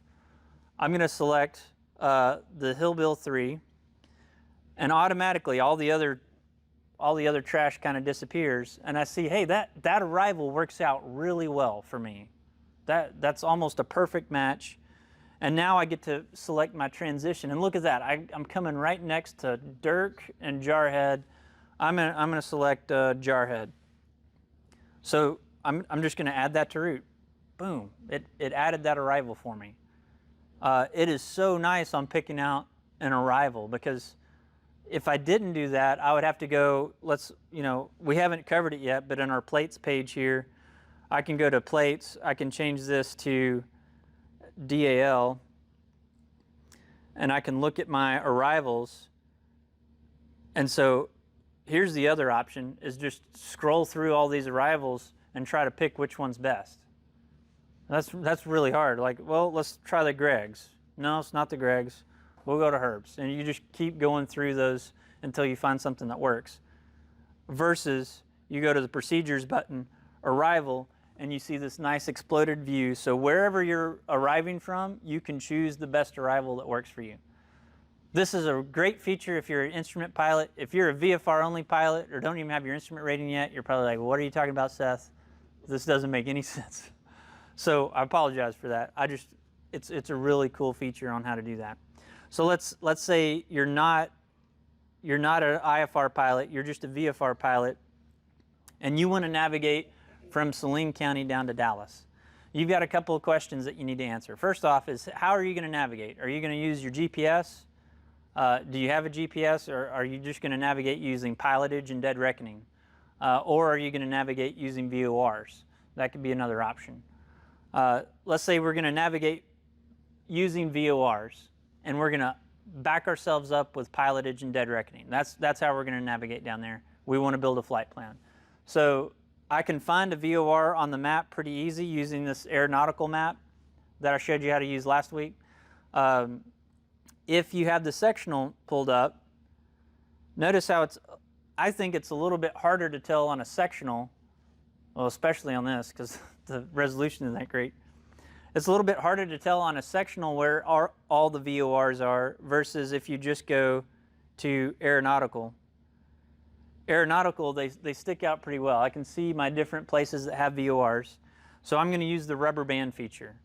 I'm going to select the Hillbill 3, and automatically all the other trash kind of disappears, and I see, hey, that arrival works out really well for me. That's almost a perfect match. And now I get to select my transition, and look at that. I'm coming right next to Dirk and Jarhead. I'm gonna select Jarhead. So I'm just going to add that to route. Boom, it added that arrival for me. It is so nice on picking out an arrival, because if I didn't do that, I would have to go, we haven't covered it yet, but in our plates page here, I can go to plates, I can change this to DAL, and I can look at my arrivals. And so here's the other option, is just scroll through all these arrivals and try to pick which one's best. That's really hard. Like, well, let's try the Greg's. No, it's not the Greg's. We'll go to Herb's. And you just keep going through those until you find something that works. Versus you go to the procedures button, arrival, and you see this nice exploded view. So wherever you're arriving from, you can choose the best arrival that works for you. This is a great feature if you're an instrument pilot. If you're a VFR only pilot or don't even have your instrument rating yet, you're probably like, well, what are you talking about, Seth? This doesn't make any sense. So I apologize for that. It's a really cool feature on how to do that. So let's say you're not an IFR pilot, you're just a VFR pilot, and you want to navigate from Saline County down to Dallas. You've got a couple of questions that you need to answer. First off is, how are you going to navigate? Are you going to use your GPS? Do you have a GPS, or are you just going to navigate using pilotage and dead reckoning? Or are you going to navigate using VORs? That could be another option. Let's say we're going to navigate using VORs, and we're going to back ourselves up with pilotage and dead reckoning. That's how we're going to navigate down there. We want to build a flight plan. So I can find a VOR on the map pretty easy using this aeronautical map that I showed you how to use last week. If you have the sectional pulled up, notice how I think it's a little bit harder to tell on a sectional, well, especially on this, because the resolution isn't that great. It's a little bit harder to tell on a sectional where all the VORs are versus if you just go to aeronautical. Aeronautical, they stick out pretty well. I can see my different places that have VORs. So I'm going to use the rubber band feature.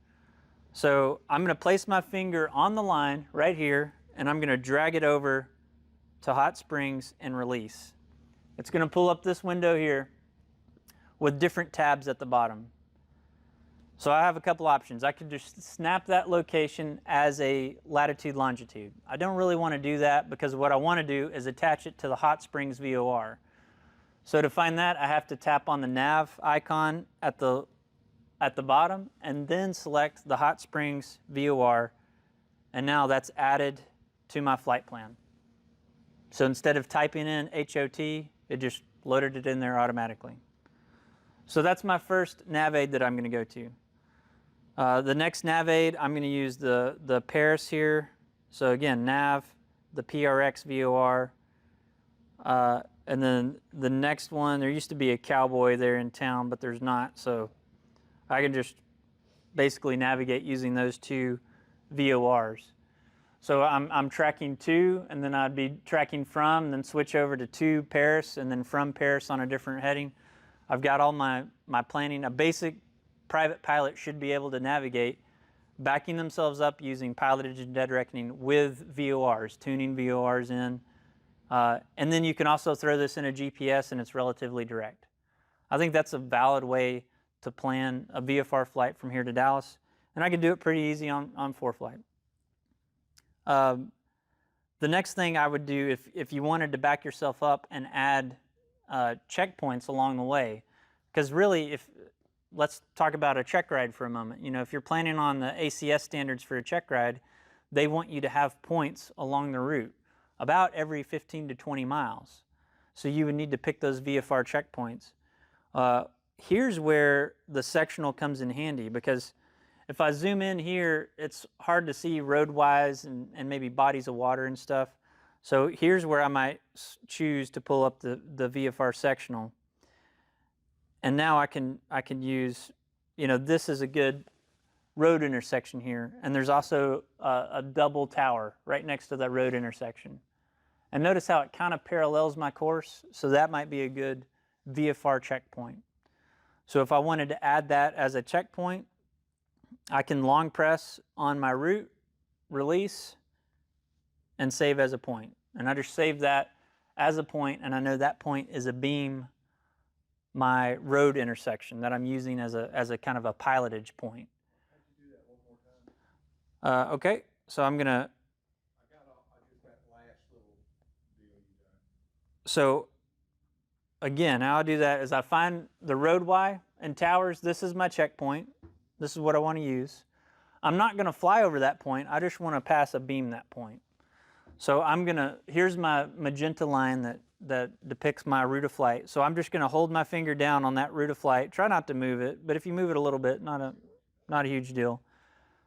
So I'm going to place my finger on the line right here, and I'm going to drag it over to Hot Springs and release. It's going to pull up this window here with different tabs at the bottom. So I have a couple options. I could just snap that location as a latitude longitude. I don't really want to do that, because what I want to do is attach it to the Hot Springs VOR. So to find that, I have to tap on the nav icon at the bottom and then select the Hot Springs VOR, and now that's added to my flight plan. So instead of typing in HOT, it just loaded it in there automatically. So that's my first nav aid that I'm going to go to. The next nav aid, I'm going to use the Paris here. So again, nav, the PRX VOR, and then the next one, there used to be a Cowboy there in town, but there's not, so I can just basically navigate using those two VORs. So I'm tracking to, and then I'd be tracking from, and then switch over to Paris, and then from Paris on a different heading. I've got all my planning. A basic private pilot should be able to navigate, backing themselves up using pilotage and dead reckoning with VORs, tuning VORs in. And then you can also throw this in a GPS, and it's relatively direct. I think that's a valid way to plan a VFR flight from here to Dallas, and I can do it pretty easy on ForeFlight. The next thing I would do, if you wanted to back yourself up and add checkpoints along the way, because really, let's talk about a check ride for a moment. You know, if you're planning on the ACS standards for a check ride, they want you to have points along the route about every 15 to 20 miles. So you would need to pick those VFR checkpoints. Here's where the sectional comes in handy, because if I zoom in here, it's hard to see roadwise and maybe bodies of water and stuff. So here's where I might choose to pull up the VFR sectional. And now I can use, this is a good road intersection here. And there's also a double tower right next to that road intersection. And notice how it kind of parallels my course. So that might be a good VFR checkpoint. So if I wanted to add that as a checkpoint, I can long press on my route, release, and save as a point. And I just save that as a point, and I know that point is a beam my road intersection that I'm using as a kind of a pilotage point. How'd you do that one more time? Okay, so I'm gonna, I just that last little deal you done. so again, how I do that is I find the road Y and towers. This is my checkpoint. This is what I want to use. I'm not gonna fly over that point. I just want to pass a beam that point. So I'm gonna, here's my magenta line that depicts my route of flight. So I'm just gonna hold my finger down on that route of flight. Try not to move it, but if you move it a little bit, not a huge deal.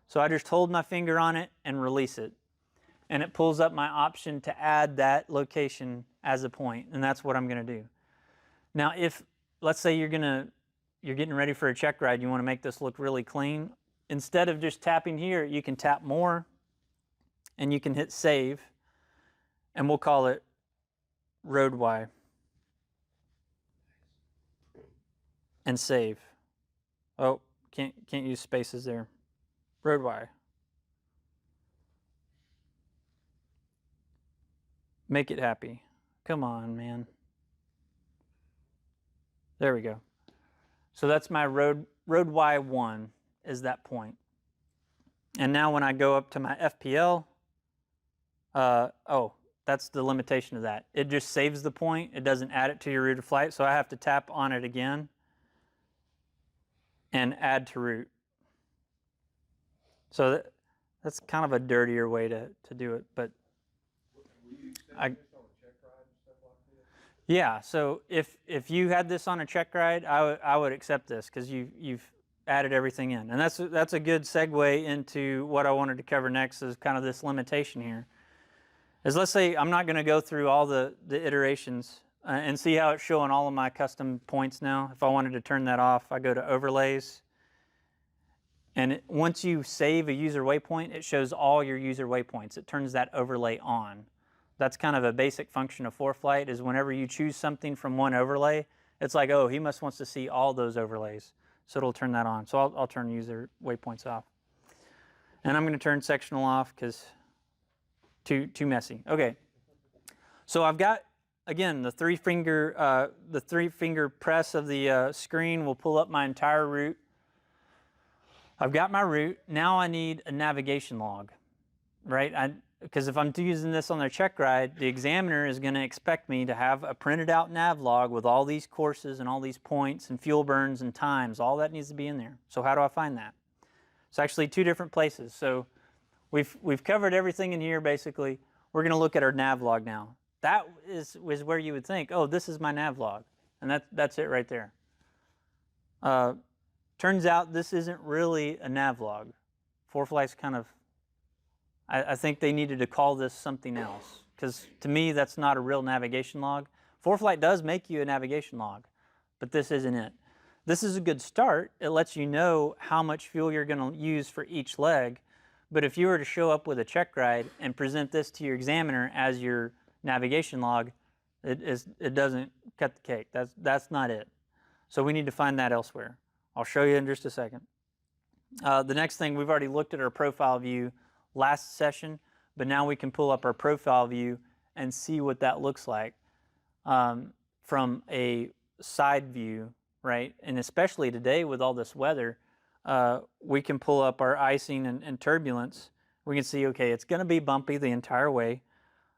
So I just hold my finger on it and release it. And it pulls up my option to add that location as a point, and that's what I'm gonna do. Now if, let's say you're getting ready for a check ride, you wanna make this look really clean, instead of just tapping here, you can tap more and you can hit save, and we'll call it road Y and save. Oh, can't use spaces there. Road Y. Make it happy. Come on, man. There we go. So that's my road Y1 is that point. And now when I go up to my FPL, oh, that's the limitation of that. It just saves the point. It doesn't add it to your route of flight. So I have to tap on it again and add to route. So that's kind of a dirtier way to do it. But Will you accept this on a check ride and stuff like this? yeah, so if you had this on a check ride, I would accept this because you've added everything in. And that's a good segue into what I wanted to cover next is kind of this limitation here. Is let's say I'm not going to go through all the iterations and see how it's showing all of my custom points now. If I wanted to turn that off, I go to overlays. And once you save a user waypoint, it shows all your user waypoints. It turns that overlay on. That's kind of a basic function of ForeFlight is whenever you choose something from one overlay, it's like, oh, he wants to see all those overlays. So it'll turn that on. So I'll turn user waypoints off. And I'm going to turn sectional off because too messy. Okay. So I've got, again, the three finger press of the screen will pull up my entire route. I've got my route. Now I need a navigation log, right? Because if I'm using this on their check ride, the examiner is going to expect me to have a printed out Navlog with all these courses and all these points and fuel burns and times. All that needs to be in there. So how do I find that? It's actually two different places. So we've covered everything in here basically. We're going to look at our Navlog now. That is where you would think, oh, this is my Navlog. And that's it right there. Turns out this isn't really a Navlog. ForeFlight's kind of, I think they needed to call this something else because to me that's not a real navigation log. ForeFlight does make you a navigation log, but this isn't it. This is a good start. It lets you know how much fuel you're going to use for each leg, but if you were to show up with a check ride and present this to your examiner as your navigation log, it doesn't cut the cake. That's not it. So we need to find that elsewhere. I'll show you in just a second. The next thing, we've already looked at our profile view last session, but now we can pull up our profile view and see what that looks like from a side view, right? And especially today with all this weather, we can pull up our icing and turbulence. We can see, okay, it's going to be bumpy the entire way.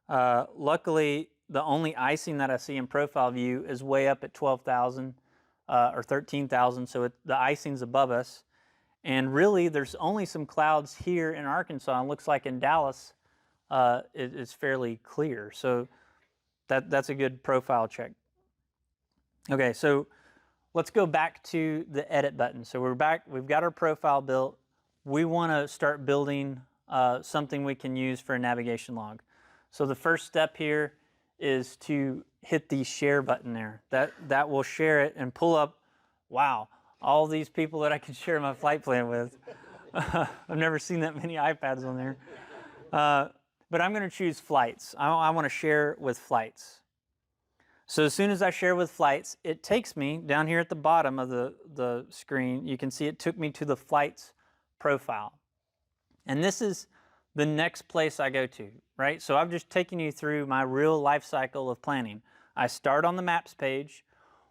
Luckily, the only icing that I see in profile view is way up at 12,000 or 13,000, so the icing's above us. And really, there's only some clouds here in Arkansas. It looks like in Dallas, it's fairly clear. So that's a good profile check. Okay, so let's go back to the edit button. So we're back. We've got our profile built. We want to start building something we can use for a navigation log. So the first step here is to hit the share button there. That will share it and pull up, wow, all these people that I can share my flight plan with. I've never seen that many iPads on there. But I'm going to choose flights. I want to share with flights. So as soon as I share with flights, it takes me down here at the bottom of the screen. You can see it took me to the flights profile. And this is the next place I go to, right? So I've just taken you through my real life cycle of planning. I start on the maps page.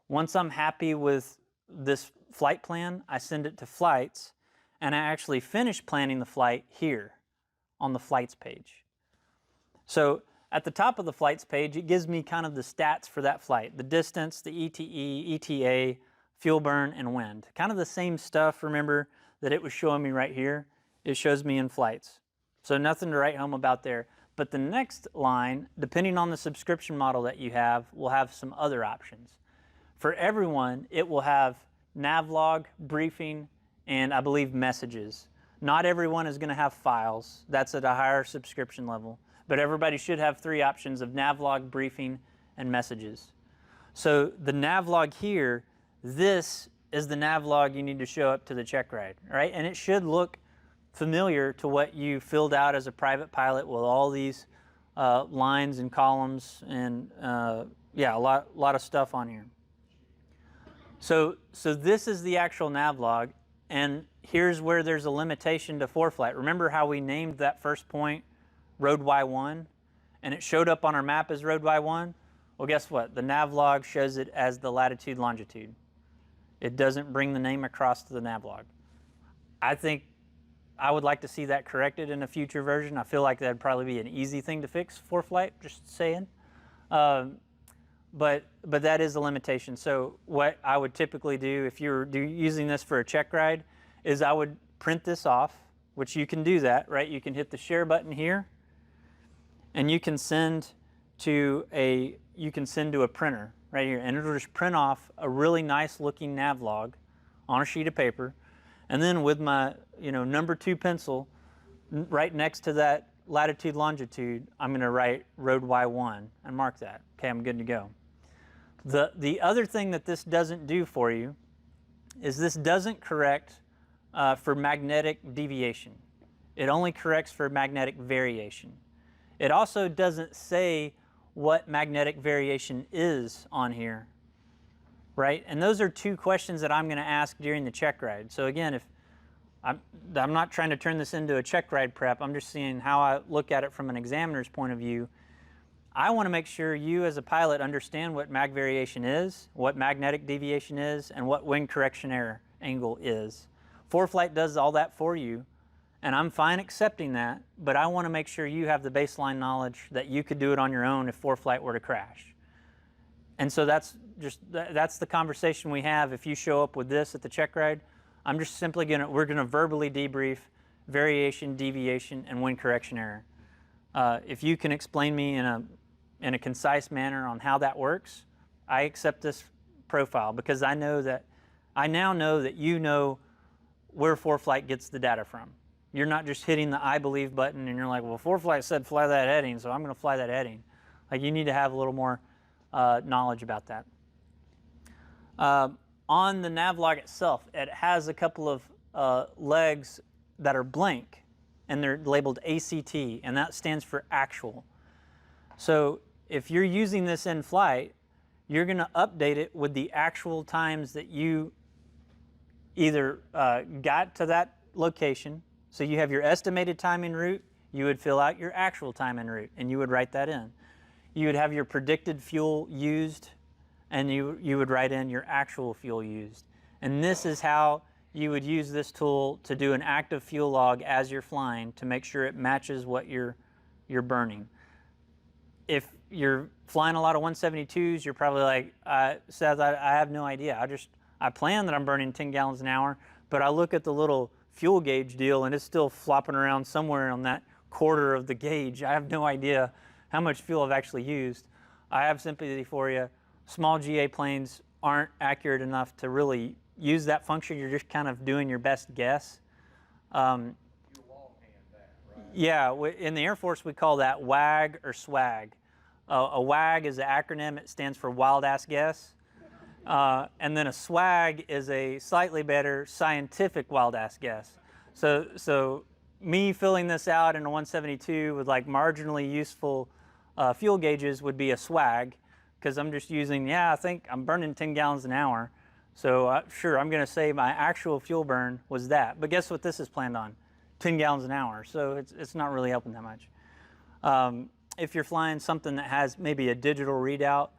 Once I'm happy with this flight plan, I send it to flights, and I actually finish planning the flight here on the flights page. So at the top of the flights page, it gives me kind of the stats for that flight, the distance, the ETE, ETA, fuel burn, and wind. Kind of the same stuff, remember, that it was showing me right here. It shows me in flights. So nothing to write home about there. But the next line, depending on the subscription model that you have, will have some other options. For everyone, it will have Navlog, briefing, and I believe messages. Not everyone is going to have files. That's at a higher subscription level. But everybody should have 3 options of Navlog, briefing, and messages. So the Navlog here, this is the Navlog you need to show up to the check ride, right? And it should look familiar to what you filled out as a private pilot with all these lines and columns and yeah, a lot of stuff on here. So this is the actual Navlog, and here's where there's a limitation to ForeFlight. Remember how we named that first point Road Y1, and it showed up on our map as Road Y1? Well, guess what? The Navlog shows it as the latitude, longitude. It doesn't bring the name across to the Navlog. I think I would like to see that corrected in a future version. I feel like that'd probably be an easy thing to fix for ForeFlight, just saying. But that is a limitation. So what I would typically do if you're using this for a check ride is I would print this off, which you can do that, right? You can hit the share button here, and you can send to a printer right here, and it'll just print off a really nice looking Navlog on a sheet of paper. And then with my number 2 pencil right next to that latitude, longitude, I'm going to write Road Y1 and mark that. Okay, I'm good to go. The other thing that this doesn't do for you is this doesn't correct for magnetic deviation. It only corrects for magnetic variation. It also doesn't say what magnetic variation is on here, right? And those are 2 questions that I'm going to ask during the check ride. So again, if I'm not trying to turn this into a check ride prep, I'm just seeing how I look at it from an examiner's point of view. I want to make sure you as a pilot understand what mag variation is, what magnetic deviation is, and what wind correction error angle is. ForeFlight does all that for you, and I'm fine accepting that, but I want to make sure you have the baseline knowledge that you could do it on your own if ForeFlight were to crash. And so that's the conversation we have if you show up with this at the check ride. I'm just simply we're gonna verbally debrief variation, deviation, and wind correction error. If you can explain me in a concise manner on how that works, I accept this profile, because I now know that you know where ForeFlight gets the data from. You're not just hitting the I believe button and you're like, well, ForeFlight said fly that heading, so I'm going to fly that heading. Like, you need to have a little more knowledge about that. On the Navlog itself, it has a couple of legs that are blank, and they're labeled ACT, and that stands for actual. So if you're using this in flight, you're going to update it with the actual times that you either got to that location. So you have your estimated time en route, you would fill out your actual time en route, and you would write that in. You would have your predicted fuel used, and you would write in your actual fuel used. And this is how you would use this tool to do an active fuel log as you're flying to make sure it matches what you're burning. If you're flying a lot of 172s, you're probably like, Seth, I have no idea. I plan that I'm burning 10 gallons an hour, but I look at the little fuel gauge deal and it's still flopping around somewhere on that quarter of the gauge. I have no idea how much fuel I've actually used. I have sympathy for you. Small GA planes aren't accurate enough to really use that function. You're just kind of doing your best guess. You longhand that, right? Yeah, in the Air Force we call that WAG or SWAG. A WAG is an acronym. It stands for wild ass guess. And then a SWAG is a slightly better scientific wild ass guess. So me filling this out in a 172 with like marginally useful fuel gauges would be a SWAG, because I'm just using, I think I'm burning 10 gallons an hour. So sure, I'm going to say my actual fuel burn was that. But guess what this is planned on? 10 gallons an hour. So it's not really helping that much. If you're flying something that has maybe a digital readout,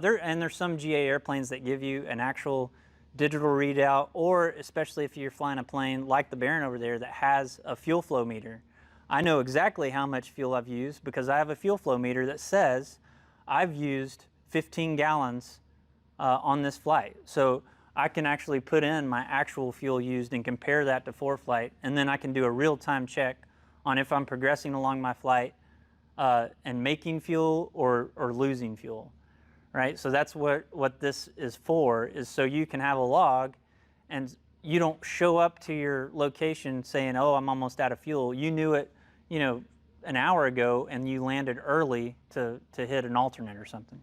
There's some GA airplanes that give you an actual digital readout, or especially if you're flying a plane like the Baron over there that has a fuel flow meter. I know exactly how much fuel I've used because I have a fuel flow meter that says I've used 15 gallons on this flight. So I can actually put in my actual fuel used and compare that to ForeFlight, and then I can do a real-time check on if I'm progressing along my flight and making fuel or losing fuel, right? So that's what this is for, is so you can have a log and you don't show up to your location saying, oh, I'm almost out of fuel. You knew it, you know, an hour ago and you landed early to hit an alternate or something.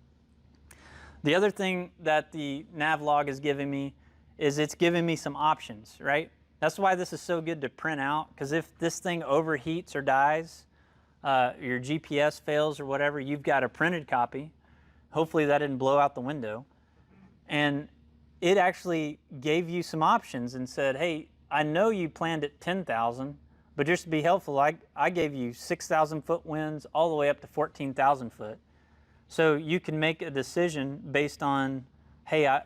The other thing that the Navlog is giving me is it's giving me some options, right? That's why this is so good to print out, because if this thing overheats or dies, your GPS fails or whatever, you've got a printed copy. Hopefully that didn't blow out the window. And it actually gave you some options and said, hey, I know you planned at 10,000, but just to be helpful, I gave you 6,000 foot winds all the way up to 14,000 foot. So you can make a decision based on, hey,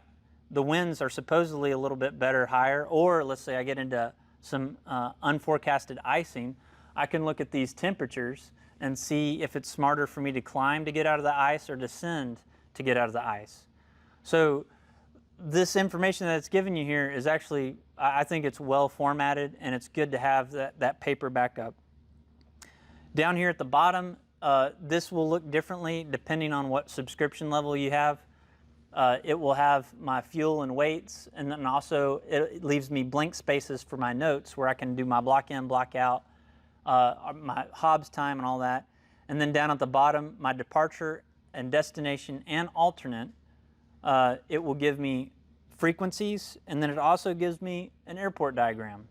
the winds are supposedly a little bit better higher, or let's say I get into some unforecasted icing, I can look at these temperatures and see if it's smarter for me to climb to get out of the ice or descend to get out of the ice. So this information that it's giving you here is actually, I think it's well formatted, and it's good to have that paper backup. Down here at the bottom, this will look differently depending on what subscription level you have. It will have my fuel and weights, and then also it leaves me blank spaces for my notes where I can do my block in, block out, my Hobbs time and all that. And then down at the bottom, my departure and destination and alternate, it will give me frequencies, and then it also gives me an airport diagram.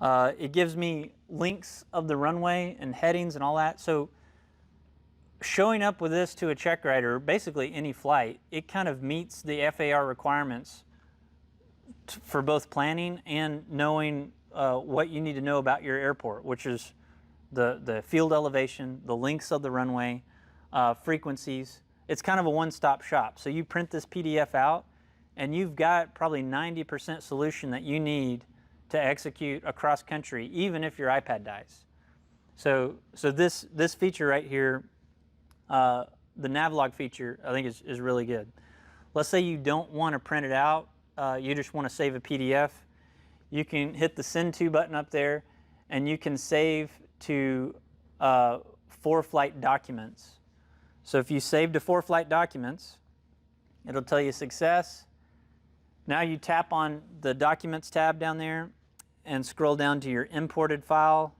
It gives me links of the runway and headings and all that. So showing up with this to a check writer, basically any flight, it kind of meets the FAR requirements for both planning and knowing what you need to know about your airport, which is the field elevation, the links of the runway, frequencies. It's kind of a one-stop shop. So you print this PDF out, and you've got probably 90% solution that you need to execute across country, even if your iPad dies. So this feature right here, the Navlog feature, I think is really good. Let's say you don't want to print it out, you just want to save a PDF. You can hit the Send To button up there, and you can save to ForeFlight documents. So if you save to ForeFlight documents, it'll tell you success. Now you tap on the Documents tab down there and scroll down to your imported file,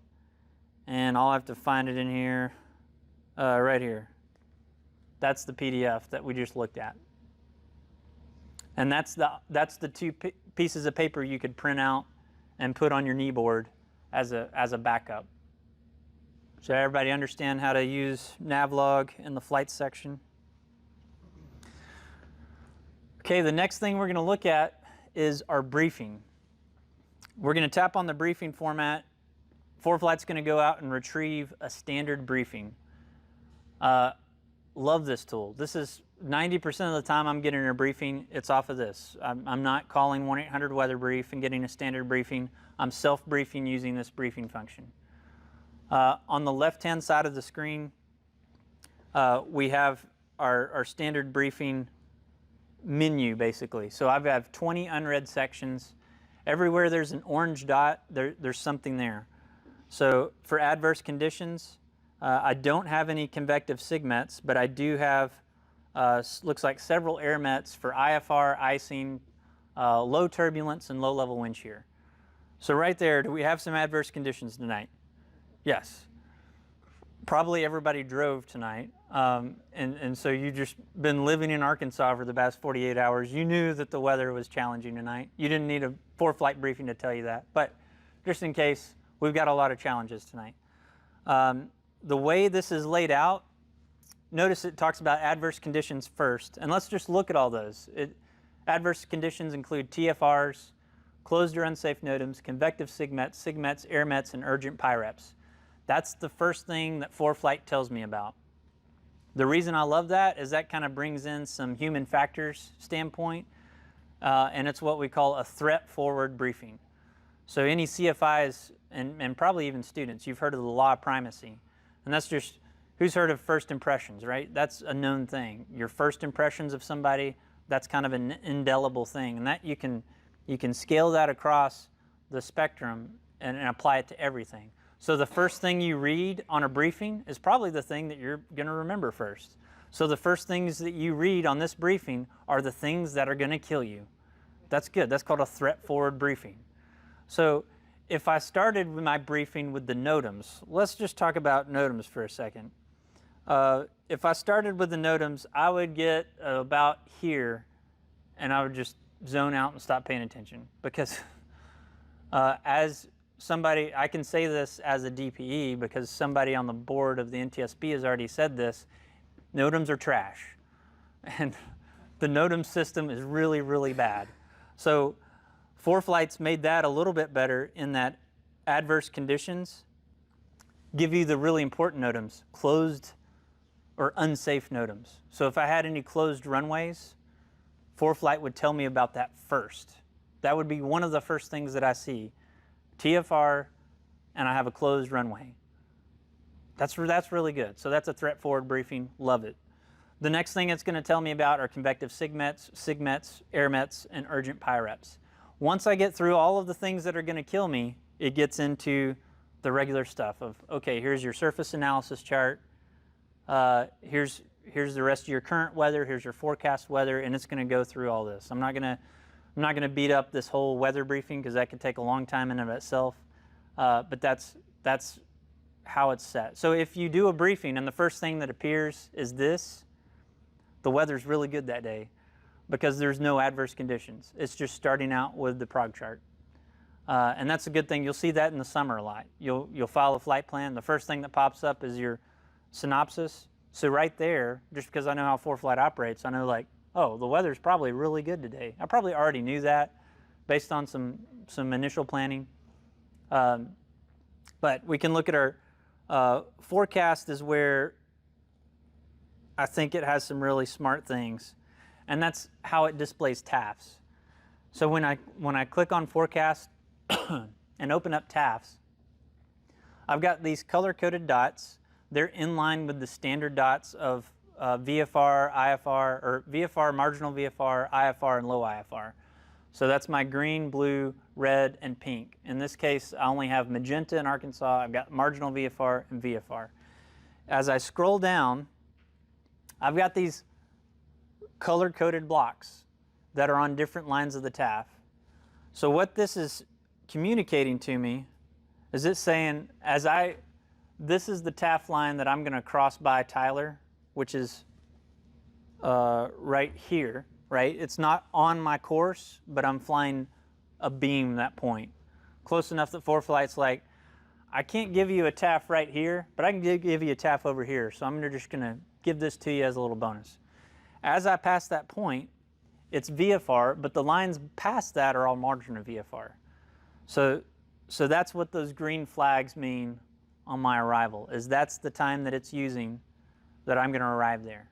and I'll have to find it in here, right here. That's the PDF that we just looked at. And that's the two pieces of paper you could print out and put on your knee board as a backup. So everybody understand how to use Navlog in the flight section? Okay, the next thing we're going to look at is our briefing. We're going to tap on the briefing format. ForeFlight's going to go out and retrieve a standard briefing. Love this tool. This is 90% of the time I'm getting a briefing, it's off of this. I'm not calling 1-800-WEATHER brief and getting a standard briefing. I'm self-briefing using this briefing function. On the left-hand side of the screen, we have our standard briefing menu, basically. So I have 20 unread sections. Everywhere there's an orange dot, there's something there. So for adverse conditions, I don't have any convective SIGMETs, but I do have, looks like several air mets for IFR, icing, low turbulence, and low-level wind shear. So right there, do we have some adverse conditions tonight? Yes. Probably everybody drove tonight, and so you've just been living in Arkansas for the past 48 hours. You knew that the weather was challenging tonight. You didn't need a ForeFlight briefing to tell you that, but just in case, we've got a lot of challenges tonight. The way this is laid out, notice it talks about adverse conditions first, and let's just look at all those. Adverse conditions include TFRs, closed or unsafe NOTAMs, convective SIGMETs, air mets, and urgent PIREPs. That's the first thing that ForeFlight tells me about. The reason I love that is that kind of brings in some human factors standpoint, and it's what we call a threat forward briefing. So any CFIs and probably even students, you've heard of the law of primacy, and that's just, who's heard of first impressions, right? That's a known thing. Your first impressions of somebody, that's kind of an indelible thing, and that you can scale that across the spectrum and apply it to everything. So the first thing you read on a briefing is probably the thing that you're going to remember first. So the first things that you read on this briefing are the things that are going to kill you. That's good. That's called a threat forward briefing. So if I started with my briefing with the NOTAMs, let's just talk about NOTAMs for a second. If I started with the NOTAMs, I would get about here, and I would just zone out and stop paying attention, because as somebody, I can say this as a DPE because somebody on the board of the NTSB has already said this, NOTAMs are trash. And the NOTAM system is really, really bad. So ForeFlight's made that a little bit better in that adverse conditions give you the really important NOTAMs, closed or unsafe NOTAMs. So if I had any closed runways, ForeFlight would tell me about that first. That would be one of the first things that I see. TFR, and I have a closed runway. That's really good. So that's a threat forward briefing. Love it. The next thing it's going to tell me about are convective SIGMETs, AirMETs, and urgent PIREPs. Once I get through all of the things that are going to kill me, it gets into the regular stuff of, okay, here's your surface analysis chart. Here's the rest of your current weather. Here's your forecast weather, and it's going to go through all this. I'm not going to beat up this whole weather briefing because that could take a long time in and of itself, but that's how it's set. So if you do a briefing and the first thing that appears is this, the weather's really good that day because there's no adverse conditions. It's just starting out with the prog chart. And that's a good thing. You'll see that in the summer a lot. You'll file a flight plan. The first thing that pops up is your synopsis. So right there, just because I know how ForeFlight operates, I know like, oh, the weather's probably really good today. I probably already knew that based on some initial planning. But we can look at our forecast is where I think it has some really smart things, and that's how it displays TAFs. So when I click on forecast and open up TAFs, I've got these color-coded dots. They're in line with the standard dots of VFR, IFR, or VFR, marginal VFR, IFR, and low IFR. So that's my green, blue, red, and pink. In this case, I only have magenta in Arkansas. I've got marginal VFR and VFR. As I scroll down, I've got these color-coded blocks that are on different lines of the TAF. So what this is communicating to me is it's saying, this is the TAF line that I'm going to cross by Tyler, which is right here, right? It's not on my course, but I'm flying a beam that point. Close enough that ForeFlight's like, I can't give you a TAF right here, but I can give you a TAF over here. So I'm just going to give this to you as a little bonus. As I pass that point, it's VFR, but the lines past that are all marginal VFR. So that's what those green flags mean on my arrival, is that's the time that it's using that I'm going to arrive there.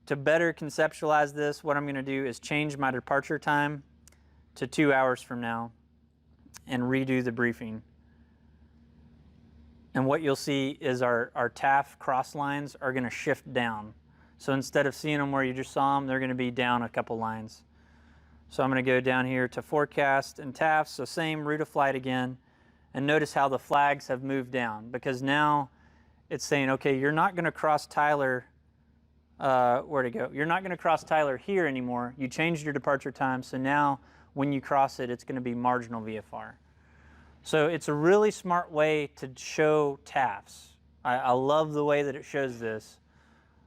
To better conceptualize this, what I'm going to do is change my departure time to 2 hours from now and redo the briefing. And what you'll see is our TAF cross lines are going to shift down. So instead of seeing them where you just saw them, they're going to be down a couple lines. So I'm going to go down here to forecast and TAF, so same route of flight again. And notice how the flags have moved down, because now it's saying, okay, you're not going to cross Tyler, where to go? You're not going to cross Tyler here anymore. You changed your departure time, so now when you cross it, it's going to be marginal VFR. So it's a really smart way to show TAFs. I love the way that it shows this.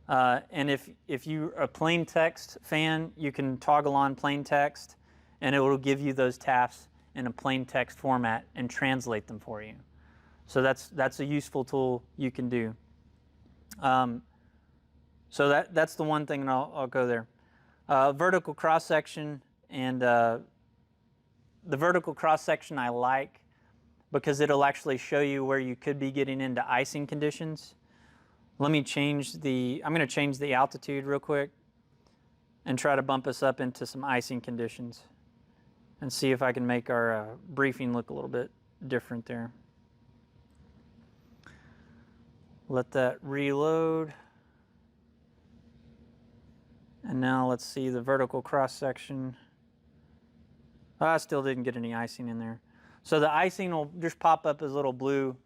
And if you're a plain text fan, you can toggle on plain text, and it will give you those TAFs in a plain text format and translate them for you. So that's a useful tool you can do. So that's the one thing, and I'll go there. Vertical cross section, and the vertical cross section I like because it'll actually show you where you could be getting into icing conditions. Let me change I'm going to change the altitude real quick and try to bump us up into some icing conditions and see if I can make our briefing look a little bit different there. Let that reload. And now let's see the vertical cross section. I still didn't get any icing in there. So the icing will just pop up as a little blue,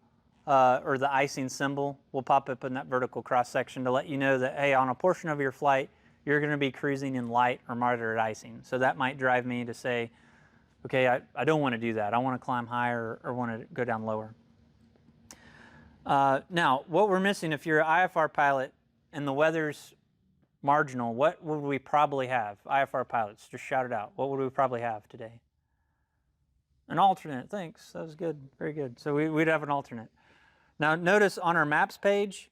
or the icing symbol will pop up in that vertical cross section to let you know that, hey, on a portion of your flight, you're going to be cruising in light or moderate icing. So that might drive me to say, okay, I don't want to do that. I want to climb higher or want to go down lower. Now, what we're missing, if you're an IFR pilot and the weather's marginal, what would we probably have? IFR pilots, just shout it out. What would we probably have today? An alternate, thanks. That was good, very good. So we'd have an alternate. Now notice on our maps page,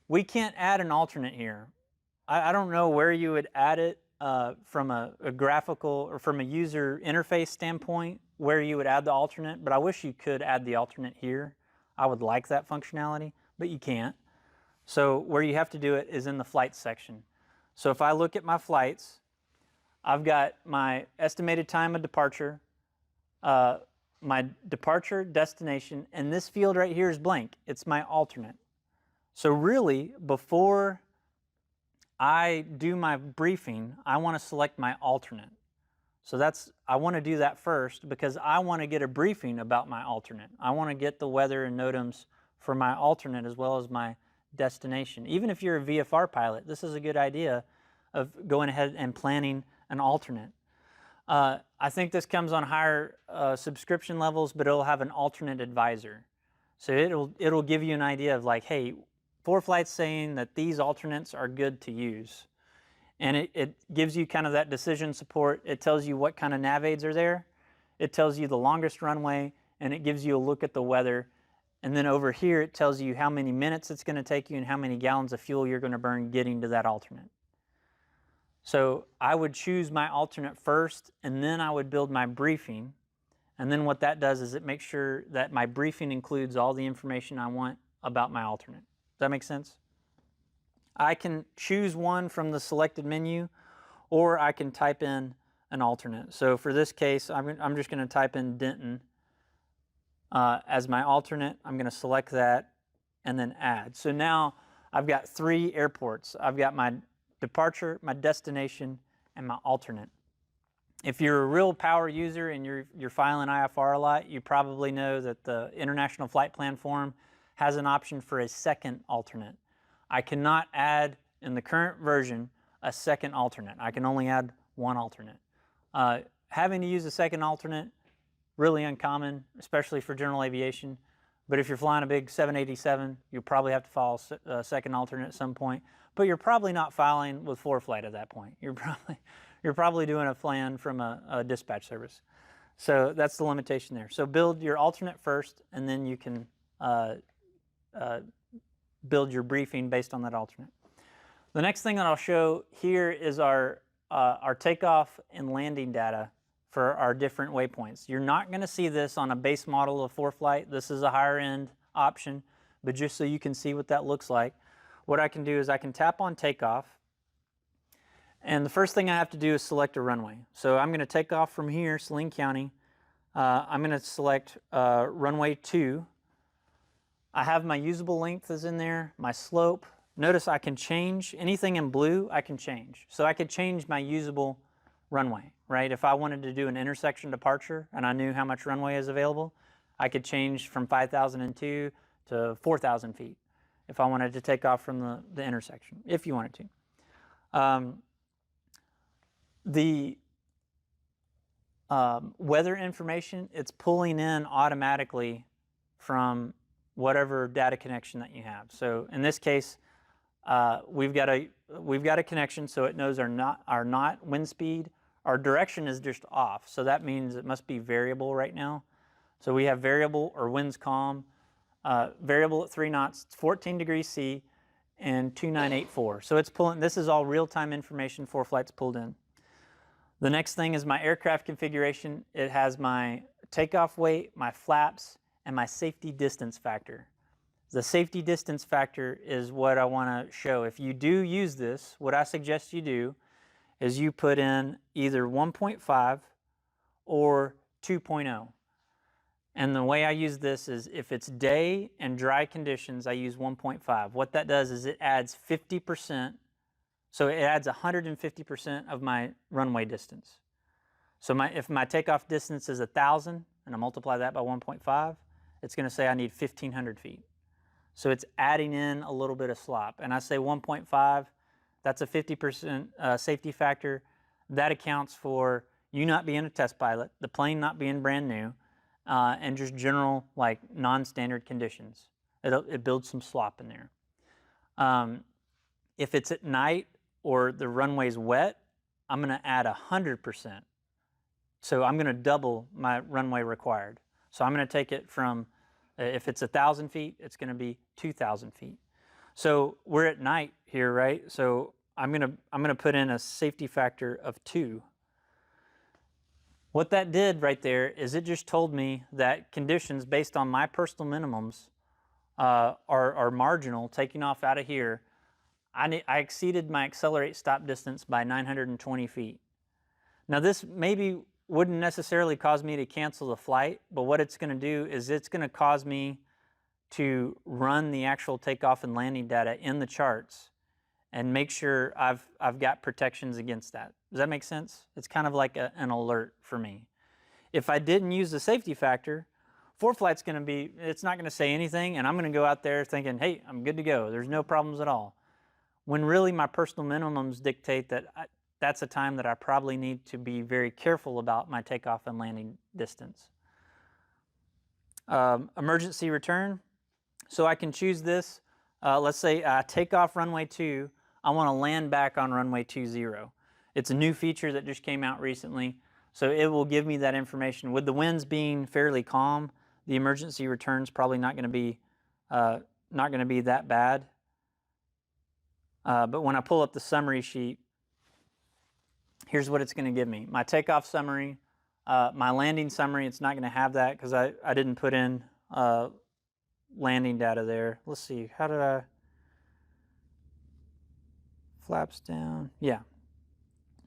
we can't add an alternate here. I don't know where you would add it from a graphical or from a user interface standpoint, where you would add the alternate, but I wish you could add the alternate here. I would like that functionality, but you can't. So where you have to do it is in the flights section. So if I look at my flights, I've got my estimated time of departure, my departure, destination, and this field right here is blank. It's my alternate. So really, before I do my briefing, I want to select my alternate. So I want to do that first because I want to get a briefing about my alternate. I want to get the weather and NOTAMs for my alternate as well as my destination. Even if you're a VFR pilot, this is a good idea of going ahead and planning an alternate. I think this comes on higher subscription levels, but it'll have an alternate advisor. So it'll give you an idea of like, hey, ForeFlight's saying that these alternates are good to use. And it gives you kind of that decision support. It tells you what kind of nav aids are there. It tells you the longest runway, and it gives you a look at the weather. And then over here, it tells you how many minutes it's going to take you and how many gallons of fuel you're going to burn getting to that alternate. So I would choose my alternate first, and then I would build my briefing. And then what that does is it makes sure that my briefing includes all the information I want about my alternate. Does that make sense? I can choose one from the selected menu, or I can type in an alternate. So for this case, I'm just going to type in Denton as my alternate. I'm going to select that and then add. So now I've got 3 airports. I've got my departure, my destination, and my alternate. If you're a real power user and you're filing IFR a lot, you probably know that the International Flight Plan form has an option for a second alternate. I cannot add, in the current version, a second alternate. I can only add one alternate. Having to use a second alternate, really uncommon, especially for general aviation. But if you're flying a big 787, you'll probably have to file a second alternate at some point. But you're probably not filing with ForeFlight at that point. You're probably doing a plan from a dispatch service. So that's the limitation there. So build your alternate first, and then you can build your briefing based on that alternate. The next thing that I'll show here is our takeoff and landing data for our different waypoints. You're not going to see this on a base model of ForeFlight. This is a higher end option, but just so you can see what that looks like, what I can do is I can tap on takeoff, and the first thing I have to do is select a runway. So I'm going to take off from here, Saline County. I'm going to select runway 2. I have my usable length is in there, my slope. Notice I can change anything in blue, I can change. So I could change my usable runway, right? If I wanted to do an intersection departure and I knew how much runway is available, I could change from 5,002 to 4,000 feet if I wanted to take off from the intersection, if you wanted to. The weather information, it's pulling in automatically from whatever data connection that you have. So in this case, we've got a connection, so it knows our knot wind speed. Our direction is just off, so that means it must be variable right now. So we have variable or winds calm, variable at 3 knots, 14 degrees C, and 2984. So it's pulling. This is all real-time information ForeFlight's pulled in. The next thing is my aircraft configuration. It has my takeoff weight, my flaps, and my safety distance factor. The safety distance factor is what I want to show. If you do use this, what I suggest you do is you put in either 1.5 or 2.0. And the way I use this is if it's day and dry conditions, I use 1.5. What that does is it adds 50%. So it adds 150% of my runway distance. So if my takeoff distance is 1,000 and I multiply that by 1.5, it's going to say I need 1,500 feet. So it's adding in a little bit of slop. And I say 1.5, that's a 50% safety factor. That accounts for you not being a test pilot, the plane not being brand new, and just general like non-standard conditions. It builds some slop in there. If it's at night or the runway's wet, I'm going to add 100%. So I'm going to double my runway required. So I'm going to take it from, if it's 1,000 feet, it's going to be 2,000 feet. So we're at night here, right? So I'm going to put in a safety factor of 2. What that did right there is it just told me that conditions based on my personal minimums are marginal. Taking off out of here, I exceeded my accelerate stop distance by 920 feet. Now this maybe wouldn't necessarily cause me to cancel the flight, but what it's going to do is it's going to cause me to run the actual takeoff and landing data in the charts and make sure I've got protections against that. Does that make sense? It's kind of like an alert for me. If I didn't use the safety factor, ForeFlight's going to be, it's not going to say anything, and I'm going to go out there thinking, hey, I'm good to go. There's no problems at all. When really my personal minimums dictate that that's a time that I probably need to be very careful about my takeoff and landing distance. Emergency return. So I can choose this. Let's say I take off runway 2. I want to land back on runway 20. It's a new feature that just came out recently, so it will give me that information. With the winds being fairly calm, the emergency return's probably not going to be that bad. But when I pull up the summary sheet, here's what it's going to give me. My takeoff summary, my landing summary, it's not going to have that because I didn't put in landing data there. Let's see, how did I? Flaps down, yeah.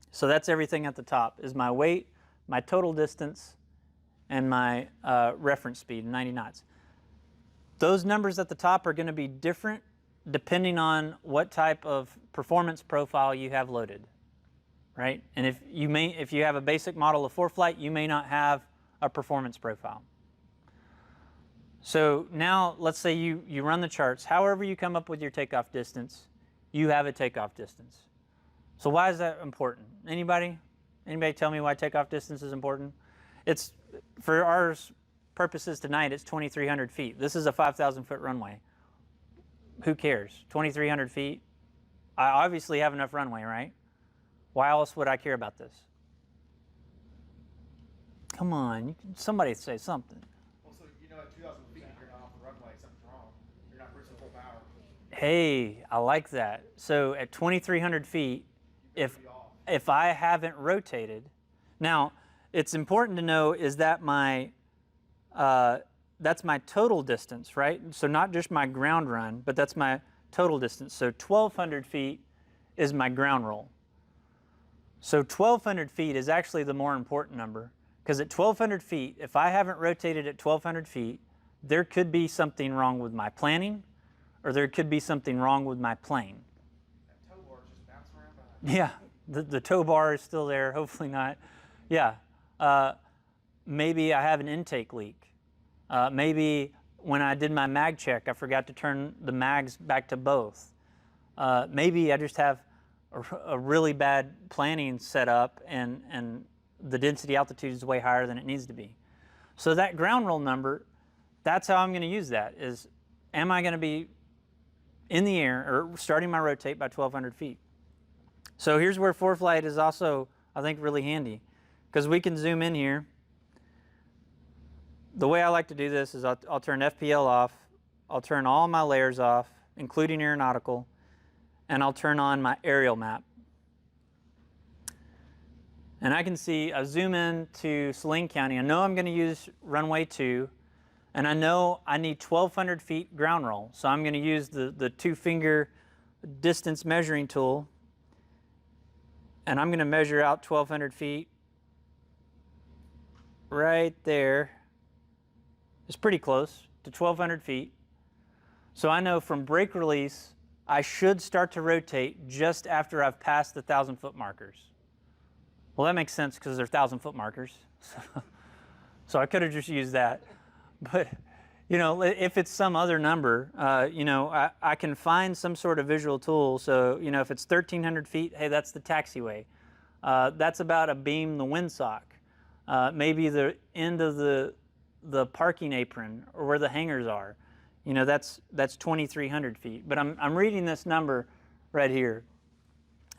So that's everything at the top, is my weight, my total distance, and my reference speed, 90 knots. Those numbers at the top are going to be different depending on what type of performance profile you have loaded, right? And if you have a basic model of ForeFlight, you may not have a performance profile. So now let's say you run the charts. However you come up with your takeoff distance, you have a takeoff distance. So why is that important? Anybody tell me why takeoff distance is important? It's, for our purposes tonight, it's 2,300 feet. This is a 5,000 foot runway. Who cares? 2,300 feet? I obviously have enough runway, right? Why else would I care about this? Come on, somebody say something. Well, so you know at 2,000 feet, if you're not off the runway, something's wrong. You're not cruising full power. Hey, I like that. So at 2,300 feet, if I haven't rotated, now it's important to know is that that's my total distance, right? So not just my ground run, but that's my total distance. So 1,200 feet is my ground roll. So 1,200 feet is actually the more important number, because at 1,200 feet, if I haven't rotated at 1,200 feet, there could be something wrong with my planning, or there could be something wrong with my plane. That tow bar is just bouncing around behind. Yeah, the tow bar is still there, hopefully not. Yeah, maybe I have an intake leak. Maybe when I did my mag check, I forgot to turn the mags back to both. Maybe I just have a really bad planning set up and the density altitude is way higher than it needs to be. So that ground roll number, that's how I'm going to use that, is am I going to be in the air or starting my rotate by 1,200 feet? So here's where ForeFlight is also, I think, really handy, because we can zoom in here. The way I like to do this is I'll turn FPL off, I'll turn all my layers off, including aeronautical, and I'll turn on my aerial map. And I can see, I zoom in to Saline County. I know I'm going to use runway 2. and I know I need 1,200 feet ground roll. So I'm going to use the 2-finger distance measuring tool, and I'm going to measure out 1,200 feet right there. It's pretty close to 1,200 feet. So I know from brake release, I should start to rotate just after I've passed the 1,000-foot markers. Well, that makes sense because they're 1,000-foot markers. So I could have just used that. But, you know, if it's some other number, you know, I can find some sort of visual tool. So, you know, if it's 1,300 feet, hey, that's the taxiway. That's about a beam the windsock. Maybe the end of the parking apron or where the hangars are. You know, that's 2,300 feet. But I'm reading this number right here.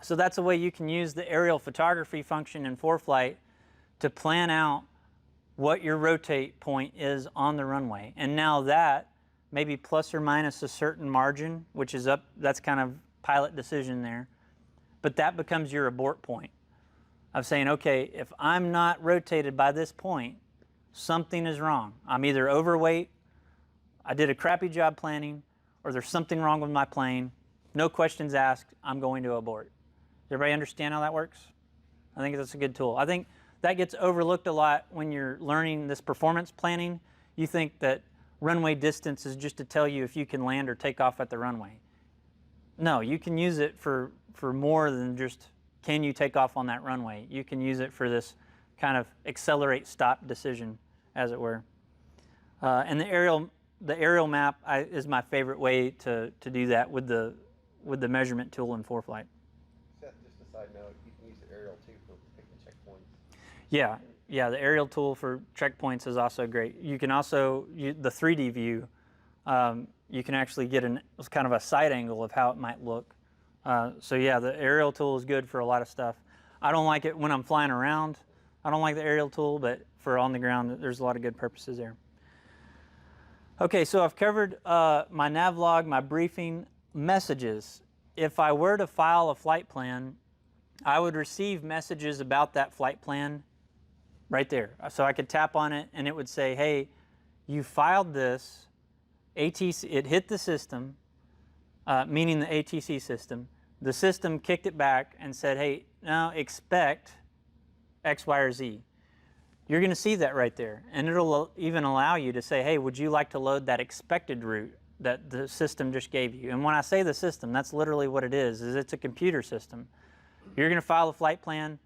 So that's a way you can use the aerial photography function in ForeFlight to plan out what your rotate point is on the runway. And now that, maybe plus or minus a certain margin, which is up, that's kind of pilot decision there. But that becomes your abort point of saying, okay, if I'm not rotated by this point, something is wrong. I'm either overweight, I did a crappy job planning, or there's something wrong with my plane. No questions asked, I'm going to abort. Does everybody understand how that works? I think that's a good tool. I think that gets overlooked a lot when you're learning this performance planning. You think that runway distance is just to tell you if you can land or take off at the runway. No, you can use it for more than just can you take off on that runway. You can use it for this kind of accelerate stop decision, as it were. And the aerial map is my favorite way to do that with the measurement tool in ForeFlight. Seth, just a side note, you can use the aerial too for picking checkpoints. Yeah, the aerial tool for checkpoints is also great. You can also, the 3D view, you can actually get kind of a side angle of how it might look. So yeah, the aerial tool is good for a lot of stuff. I don't like it when I'm flying around. I don't like the aerial tool, but for on the ground, there's a lot of good purposes there. Okay, so I've covered my Navlog, my briefing, messages. If I were to file a flight plan, I would receive messages about that flight plan right there. So I could tap on it and it would say, hey, you filed this, ATC, it hit the system, meaning the ATC system. The system kicked it back and said, hey, now expect X, Y, or Z. You're going to see that right there. And it'll even allow you to say, hey, would you like to load that expected route that the system just gave you? And when I say the system, that's literally what it is it's a computer system. You're going to file a flight plan.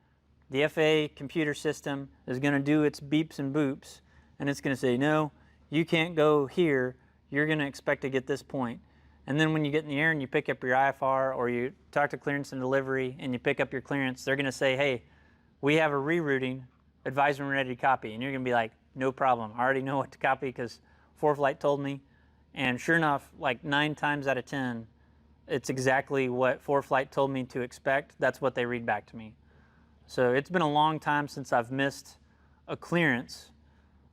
The FAA computer system is going to do its beeps and boops, and it's going to say, no, you can't go here. You're going to expect to get this point. And then when you get in the air and you pick up your IFR or you talk to clearance and delivery and you pick up your clearance, they're going to say, hey, we have a rerouting, advise when ready to copy. And you're going to be like, no problem. I already know what to copy because ForeFlight told me. And sure enough, like 9 times out of 10, it's exactly what ForeFlight told me to expect. That's what they read back to me. So it's been a long time since I've missed a clearance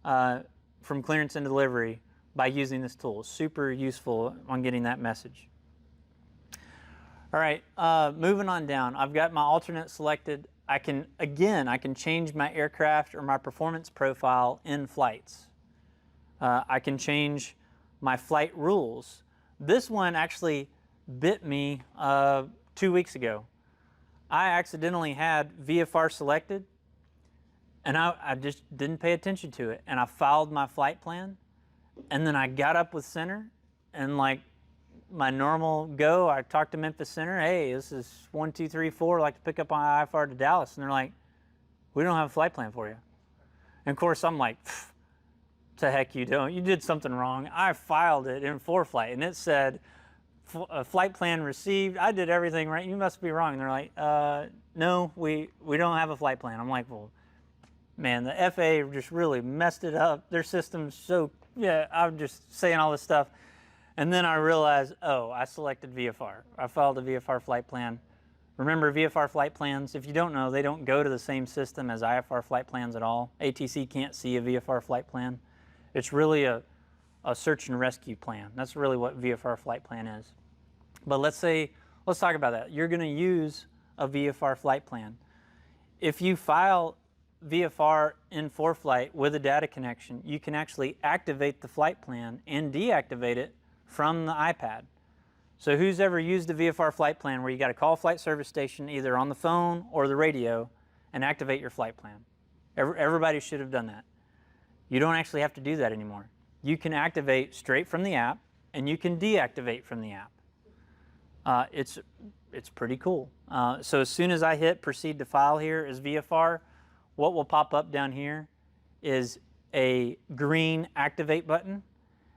from clearance and delivery by using this tool. Super useful on getting that message. All right, moving on down. I've got my alternate selected. I can change my aircraft or my performance profile in flights. I can change my flight rules. This one actually bit me 2 weeks ago. I accidentally had VFR selected, and I just didn't pay attention to it. And I filed my flight plan, and then I got up with center, and like my normal go, I talked to Memphis Center, hey, this is 1, 2, 3, 4, I'd like to pick up my IFR to Dallas. And they're like, we don't have a flight plan for you. And of course, I'm like, to heck you don't. You did something wrong. I filed it in ForeFlight, and it said, a flight plan received. I did everything right. You must be wrong. And they're like, no, we don't have a flight plan. I'm like, well, man, the FAA just really messed it up. Their system's so, yeah, I'm just saying all this stuff. And then I realized, oh, I selected VFR. I filed a VFR flight plan. Remember, VFR flight plans, if you don't know, they don't go to the same system as IFR flight plans at all. ATC can't see a VFR flight plan. It's really a search and rescue plan. That's really what VFR flight plan is. But let's talk about that. You're going to use a VFR flight plan. If you file VFR in ForeFlight with a data connection, you can actually activate the flight plan and deactivate it from the iPad. So who's ever used a VFR flight plan where you got to call a flight service station either on the phone or the radio and activate your flight plan? Everybody should have done that. You don't actually have to do that anymore. You can activate straight from the app, and you can deactivate from the app. It's pretty cool. So as soon as I hit proceed to file here as VFR, what will pop up down here is a green activate button.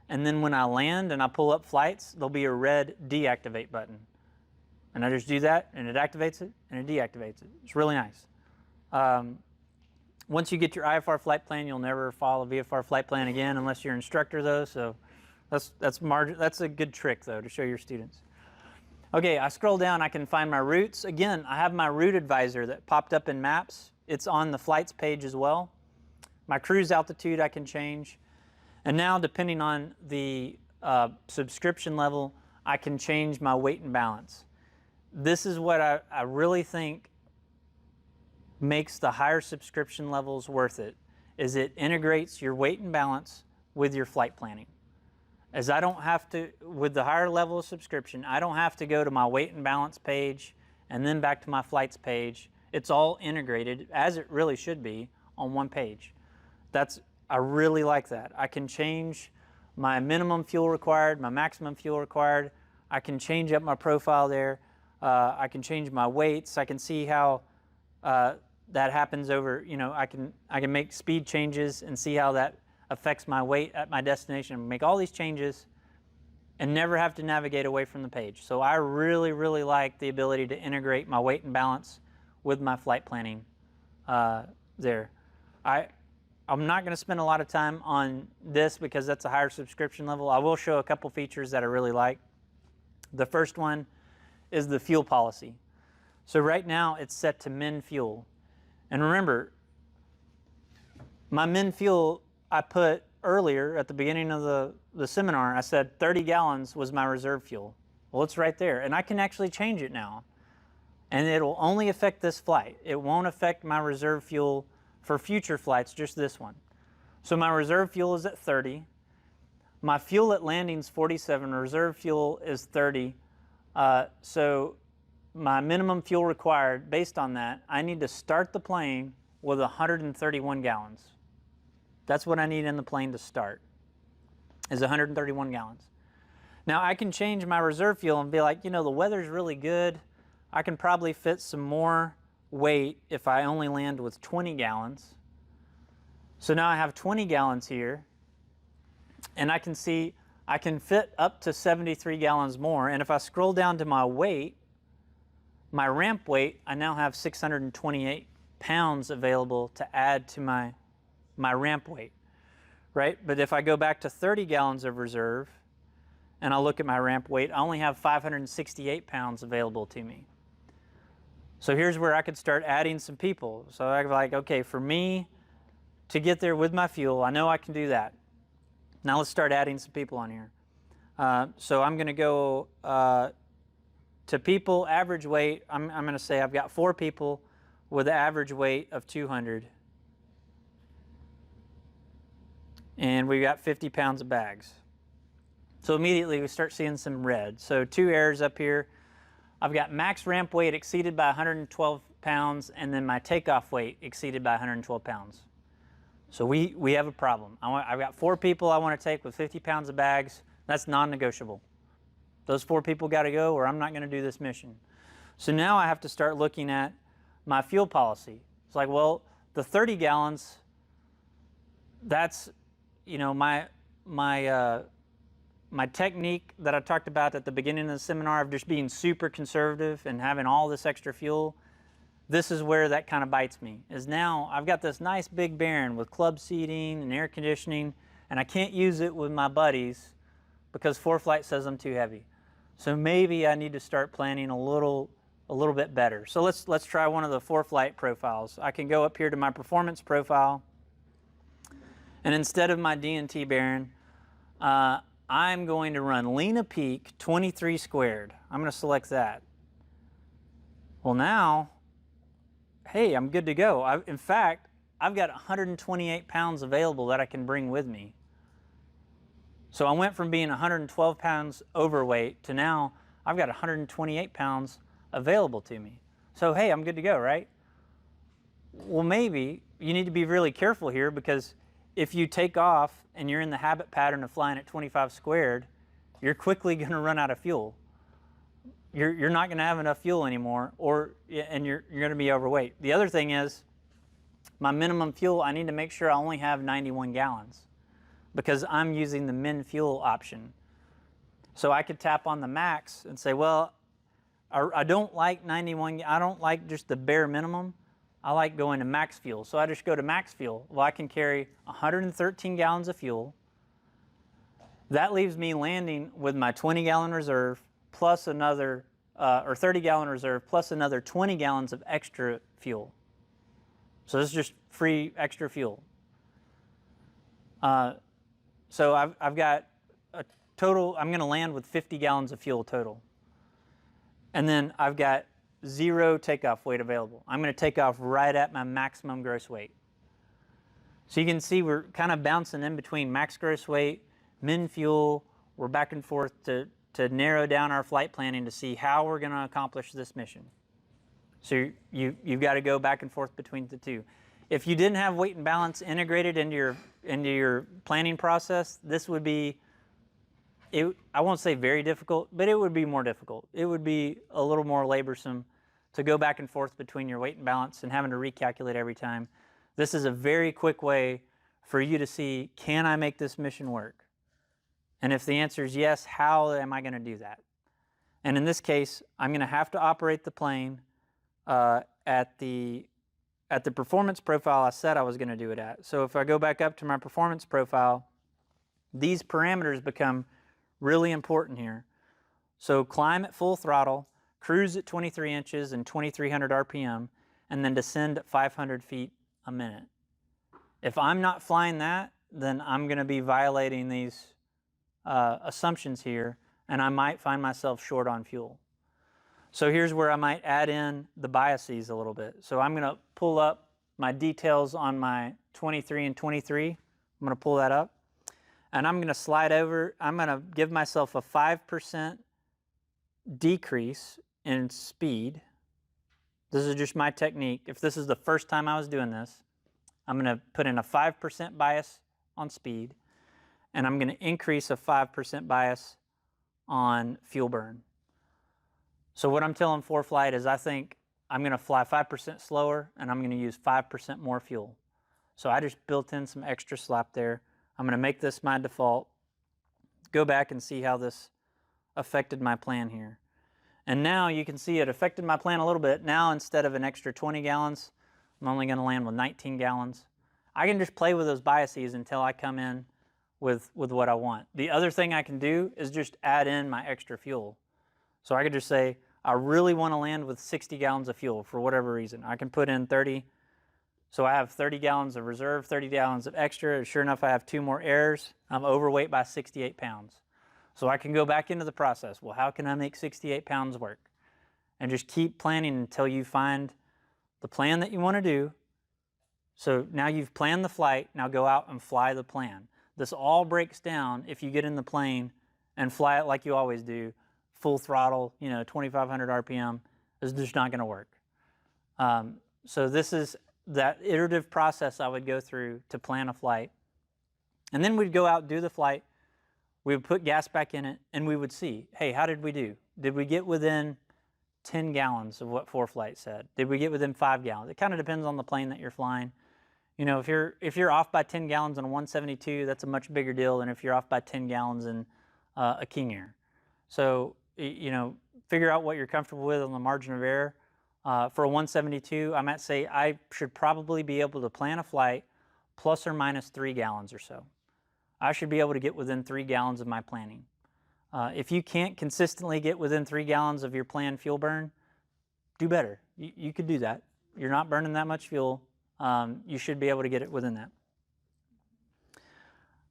And then when I land and I pull up flights, there'll be a red deactivate button. And I just do that, and it activates it, and it deactivates it. It's really nice. Once you get your IFR flight plan, you'll never follow a VFR flight plan again unless you're an instructor, though. So that's a good trick, though, to show your students. Okay, I scroll down, I can find my routes. Again, I have my route advisor that popped up in Maps. It's on the flights page as well. My cruise altitude I can change. And now, depending on the subscription level, I can change my weight and balance. This is what I really think makes the higher subscription levels worth it, is it integrates your weight and balance with your flight planning. As I don't have to, with the higher level of subscription, I don't have to go to my weight and balance page and then back to my flights page. It's all integrated, as it really should be, on one page. I really like that. I can change my minimum fuel required, my maximum fuel required. I can change up my profile there. I can change my weights. I can see how that happens over, I can make speed changes and see how that affects my weight at my destination. Make all these changes and never have to navigate away from the page. So I really, really like the ability to integrate my weight and balance with my flight planning there. I'm not going to spend a lot of time on this because that's a higher subscription level. I will show a couple features that I really like. The first one is the fuel policy. So right now it's set to min fuel. And remember, my min fuel I put earlier at the beginning of the seminar, I said 30 gallons was my reserve fuel. Well, it's right there. And I can actually change it now. And it'll only affect this flight. It won't affect my reserve fuel for future flights, just this one. So my reserve fuel is at 30. My fuel at landing is 47. Reserve fuel is 30. So my minimum fuel required, based on that, I need to start the plane with 131 gallons. That's what I need in the plane to start, is 131 gallons. Now I can change my reserve fuel and be like, the weather's really good. I can probably fit some more weight if I only land with 20 gallons. So now I have 20 gallons here, and I can see I can fit up to 73 gallons more. And if I scroll down to my weight, my ramp weight, I now have 628 pounds available to add to my ramp weight, right? But if I go back to 30 gallons of reserve and I look at my ramp weight, I only have 568 pounds available to me. So here's where I could start adding some people. So I'm like, okay, for me to get there with my fuel, I know I can do that. Now let's start adding some people on here. So I'm going to go to people, average weight. I'm going to say I've got 4 people with an average weight of 200. And we've got 50 pounds of bags. So immediately we start seeing some red. So 2 errors up here. I've got max ramp weight exceeded by 112 pounds, and then my takeoff weight exceeded by 112 pounds. So we have a problem. I've got 4 people I want to take with 50 pounds of bags. That's non-negotiable. Those 4 people got to go, or I'm not going to do this mission. So now I have to start looking at my fuel policy. It's like, well, the 30 gallons, that's, my technique that I talked about at the beginning of the seminar of just being super conservative and having all this extra fuel, this is where that kind of bites me, is now I've got this nice big Baron with club seating and air conditioning, and I can't use it with my buddies because ForeFlight says I'm too heavy. So maybe I need to start planning a little bit better. So let's try one of the ForeFlight profiles. I can go up here to my performance profile, and instead of my D&T Baron, I'm going to run Lena Peak 23 squared. I'm going to select that. Well now, hey, I'm good to go. In fact, I've got 128 pounds available that I can bring with me. So I went from being 112 pounds overweight to now I've got 128 pounds available to me. So hey, I'm good to go, right? Well, maybe you need to be really careful here, because if you take off and you're in the habit pattern of flying at 25 squared, you're quickly going to run out of fuel. You're not going to have enough fuel anymore, and you're going to be overweight. The other thing is, my minimum fuel, I need to make sure I only have 91 gallons, because I'm using the min fuel option. So I could tap on the max and say, well, I don't like 91, I don't like just the bare minimum. I like going to max fuel. So I just go to max fuel. Well, I can carry 113 gallons of fuel. That leaves me landing with my 20-gallon reserve plus another, or 30-gallon reserve plus another 20 gallons of extra fuel. So this is just free extra fuel. So I've got a total, I'm going to land with 50 gallons of fuel total. And then I've got 0 takeoff weight available. I'm going to take off right at my maximum gross weight. So you can see we're kind of bouncing in between max gross weight, min fuel. We're back and forth to narrow down our flight planning to see how we're going to accomplish this mission. So you've got to go back and forth between the two. If you didn't have weight and balance integrated into your planning process, this would be, I won't say very difficult, but it would be more difficult. It would be a little more laborsome to go back and forth between your weight and balance and having to recalculate every time. This is a very quick way for you to see, can I make this mission work? And if the answer is yes, how am I going to do that? And in this case, I'm going to have to operate the plane at the performance profile I said I was going to do it at. So if I go back up to my performance profile, these parameters become really important here. So climb at full throttle, cruise at 23 inches and 2,300 RPM, and then descend at 500 feet a minute. If I'm not flying that, then I'm going to be violating these assumptions here, and I might find myself short on fuel. So here's where I might add in the biases a little bit. So I'm going to pull up my details on my 23 and 23. I'm going to pull that up. And I'm going to slide over. I'm going to give myself a 5% decrease in speed. This is just my technique. If this is the first time I was doing this, I'm going to put in a 5% bias on speed, and I'm going to increase a 5% bias on fuel burn. So what I'm telling ForeFlight is I think I'm going to fly 5% slower, and I'm going to use 5% more fuel. So I just built in some extra slap there. I'm going to make this my default, go back and see how this affected my plan here. And now you can see it affected my plan a little bit. Now instead of an extra 20 gallons, I'm only going to land with 19 gallons. I can just play with those biases until I come in with what I want. The other thing I can do is just add in my extra fuel. So I could just say, I really want to land with 60 gallons of fuel for whatever reason. I can put in 30. So I have 30 gallons of reserve, 30 gallons of extra. Sure enough, I have 2 more errors. I'm overweight by 68 pounds. So I can go back into the process. Well, how can I make 68 pounds work? And just keep planning until you find the plan that you want to do. So now you've planned the flight. Now go out and fly the plan. This all breaks down if you get in the plane and fly it like you always do, full throttle, 2,500 RPM. It's just not going to work. So this is that iterative process I would go through to plan a flight. And then we'd go out, do the flight, we would put gas back in it, and we would see, hey, how did we do? Did we get within 10 gallons of what ForeFlight said? Did we get within 5 gallons? It kind of depends on the plane that you're flying. If you're off by 10 gallons on a 172, that's a much bigger deal than if you're off by 10 gallons in a King Air. So, figure out what you're comfortable with on the margin of error. For a 172, I might say I should probably be able to plan a flight plus or minus 3 gallons or so. I should be able to get within 3 gallons of my planning. If you can't consistently get within 3 gallons of your planned fuel burn, do better. You could do that. You're not burning that much fuel. You should be able to get it within that.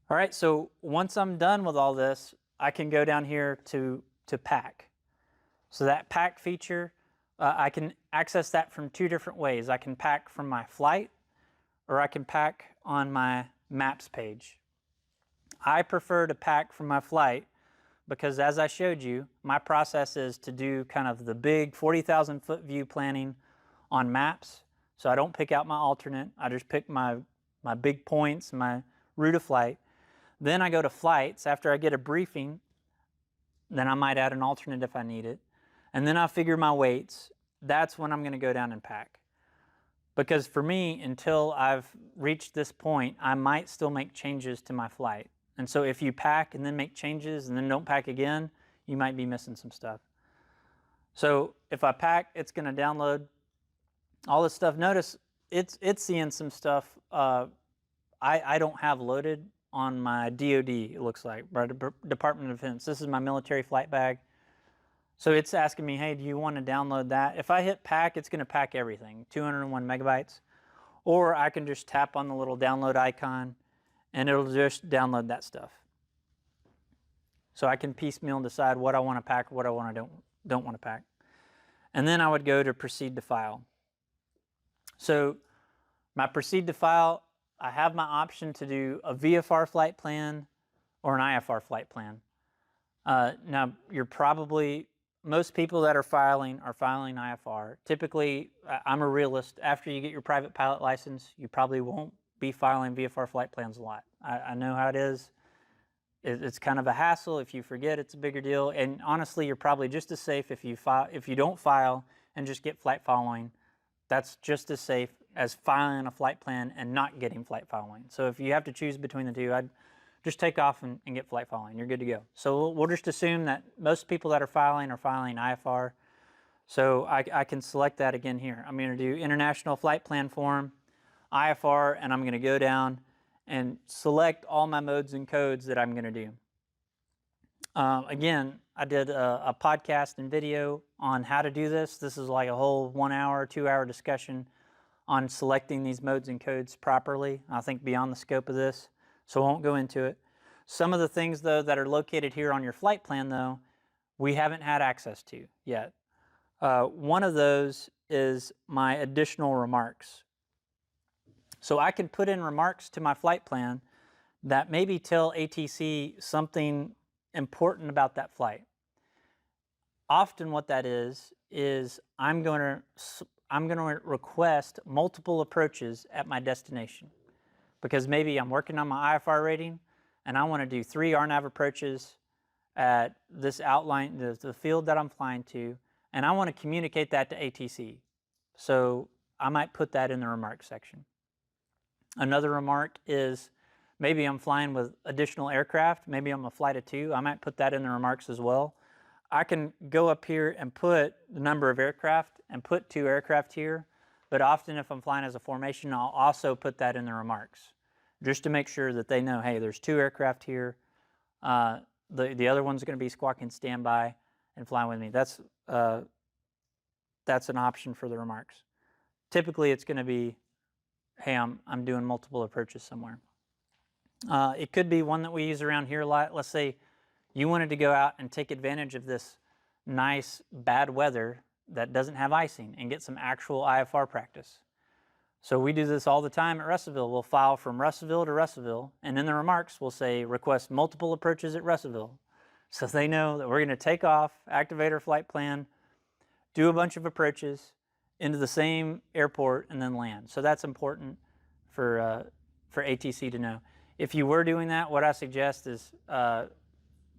All right, so once I'm done with all this, I can go down here to pack. So that pack feature, I can access that from 2 different ways. I can pack from my flight, or I can pack on my maps page. I prefer to pack from my flight because, as I showed you, my process is to do kind of the big 40,000 foot view planning on maps. So I don't pick out my alternate. I just pick my big points, my route of flight. Then I go to flights. After I get a briefing, then I might add an alternate if I need it. And then I figure my weights. That's when I'm going to go down and pack. Because for me, until I've reached this point, I might still make changes to my flight. And so if you pack and then make changes and then don't pack again, you might be missing some stuff. So if I pack, it's going to download all this stuff. Notice it's seeing some stuff I don't have loaded on my DoD, it looks like, by the Department of Defense. This is my military flight bag. So it's asking me, hey, do you want to download that? If I hit pack, it's going to pack everything, 201 megabytes. Or I can just tap on the little download icon, and it'll just download that stuff. So I can piecemeal and decide what I want to pack, what I don't want to pack. And then I would go to proceed to file. So my proceed to file, I have my option to do a VFR flight plan or an IFR flight plan. Now, most people that are filing IFR. Typically, I'm a realist. After you get your private pilot license, you probably won't be filing VFR flight plans a lot. I know how it is. It's kind of a hassle. If you forget, it's a bigger deal. And honestly, you're probably just as safe if you don't file and just get flight following. That's just as safe as filing a flight plan and not getting flight following. So if you have to choose between the two, I'd just take off and get flight following. You're good to go. So we'll just assume that most people that are filing IFR. So I can select that again here. I'm going to do International Flight Plan Form, IFR, and I'm going to go down and select all my modes and codes that I'm going to do. Again, I did a podcast and video on how to do this. This is like a whole 1 hour, 2 hour discussion on selecting these modes and codes properly. I think beyond the scope of this, so I won't go into it. Some of the things, though, that are located here on your flight plan, though, we haven't had access to yet. One of those is my additional remarks. So I can put in remarks to my flight plan that maybe tell ATC something important about that flight. Often what that is I'm going to request multiple approaches at my destination, because maybe I'm working on my IFR rating and I want to do 3 RNAV approaches at this outline, the field that I'm flying to, and I want to communicate that to ATC. So I might put that in the remarks section. Another remark is maybe I'm flying with additional aircraft, maybe I'm a flight of 2, I might put that in the remarks as well. I can go up here and put the number of aircraft and put 2 aircraft here, but often if I'm flying as a formation, I'll also put that in the remarks, just to make sure that they know, hey, there's 2 aircraft here. The other one's going to be squawking standby and flying with me. That's an option for the remarks. Typically, it's going to be, hey, I'm doing multiple approaches somewhere. It could be one that we use around here a lot. Let's say you wanted to go out and take advantage of this nice bad weather that doesn't have icing and get some actual IFR practice. So we do this all the time at Russellville. We'll file from Russellville to Russellville, and in the remarks we'll say request multiple approaches at Russellville. So they know that we're going to take off, activate our flight plan, do a bunch of approaches into the same airport, and then land. So that's important for ATC to know. If you were doing that, what I suggest is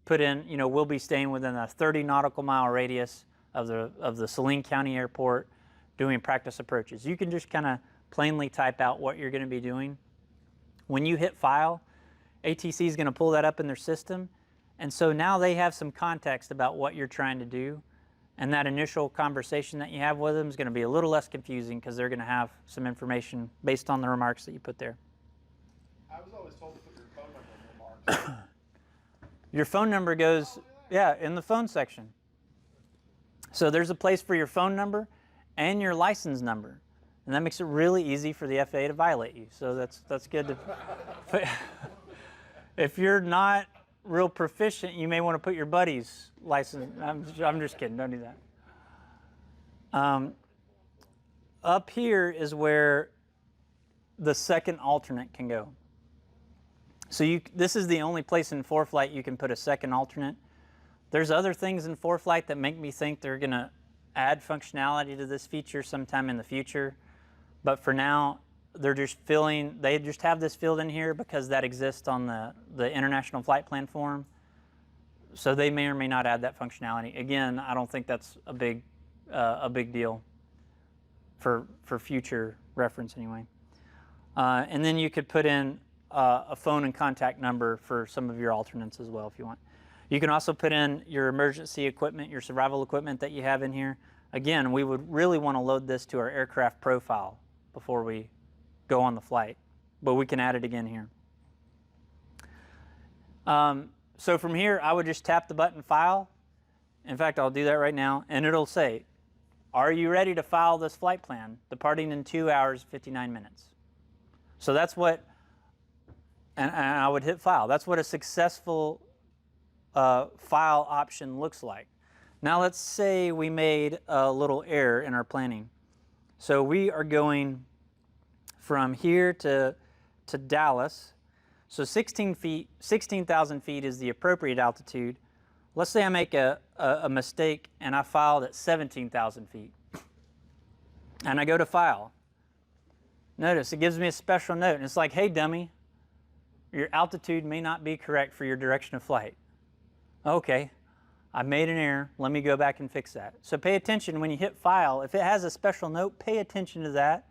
put in, we'll be staying within a 30 nautical mile radius of the Saline County Airport doing practice approaches. You can just kind of plainly type out what you're going to be doing. When you hit file, ATC is going to pull that up in their system, and so now they have some context about what you're trying to do, and that initial conversation that you have with them is going to be a little less confusing because they're going to have some information based on the remarks that you put there. I was always told to put your phone number in the remarks. Your phone number goes, yeah, in the phone section. So there's a place for your phone number and your license number. And that makes it really easy for the FAA to violate you. So that's good. If you're not real proficient, you may want to put your buddy's license. I'm just kidding. Don't do that. Up here is where the second alternate can go. So this is the only place in ForeFlight you can put a second alternate. There's other things in ForeFlight that make me think they're going to add functionality to this feature sometime in the future. But for now, they just have this field in here because that exists on the International Flight Plan form. So they may or may not add that functionality. Again, I don't think that's a big deal for future reference anyway. And then you could put in a phone and contact number for some of your alternates as well if you want. You can also put in your emergency equipment, your survival equipment that you have in here. Again, we would really want to load this to our aircraft profile before we go on the flight, but we can add it again here. So from here, I would just tap the button File. In fact, I'll do that right now, and it'll say, are you ready to file this flight plan, departing in 2 hours, 59 minutes? So that's what, and I would hit File. That's what a successful file option looks like. Now let's say we made a little error in our planning. So we are going from here to Dallas. So 16,000 feet is the appropriate altitude. Let's say I make a mistake and I filed at 17,000 feet. And I go to File. Notice it gives me a special note. And it's like, hey, dummy, your altitude may not be correct for your direction of flight. Okay, I made an error. Let me go back and fix that. So pay attention when you hit File. If it has a special note, pay attention to that,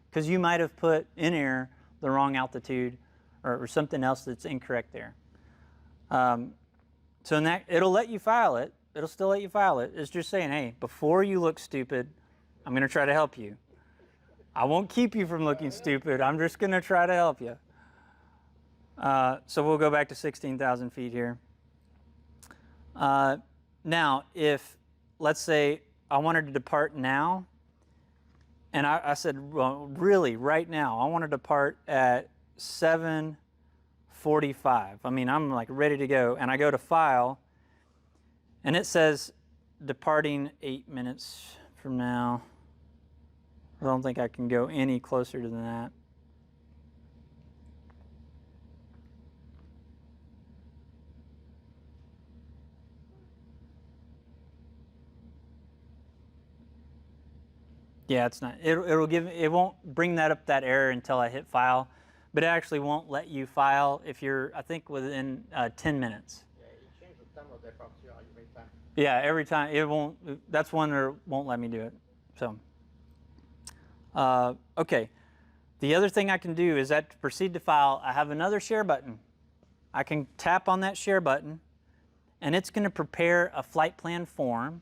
because you might have put in error the wrong altitude or something else that's incorrect there. So in that, it'll let you file it. It'll still let you file it. It's just saying, hey, before you look stupid, I'm going to try to help you. I won't keep you from looking stupid. I'm just going to try to help you. So we'll go back to 16,000 feet here. Now, if, let's say, I wanted to depart now, and I said, well, really, right now, I want to depart at 7:45. I mean, I'm like ready to go, and I go to File, and it says departing 8 minutes from now. I don't think I can go any closer than that. Yeah, it's not. It won't bring that error until I hit File, but it actually won't let you file if you're, I think, within 10 minutes. Yeah, you change the time of the proxy every time. Yeah, every time. It won't. That's one that won't let me do it. So, okay. The other thing I can do is that to proceed to file, I have another share button. I can tap on that share button, and it's going to prepare a flight plan form.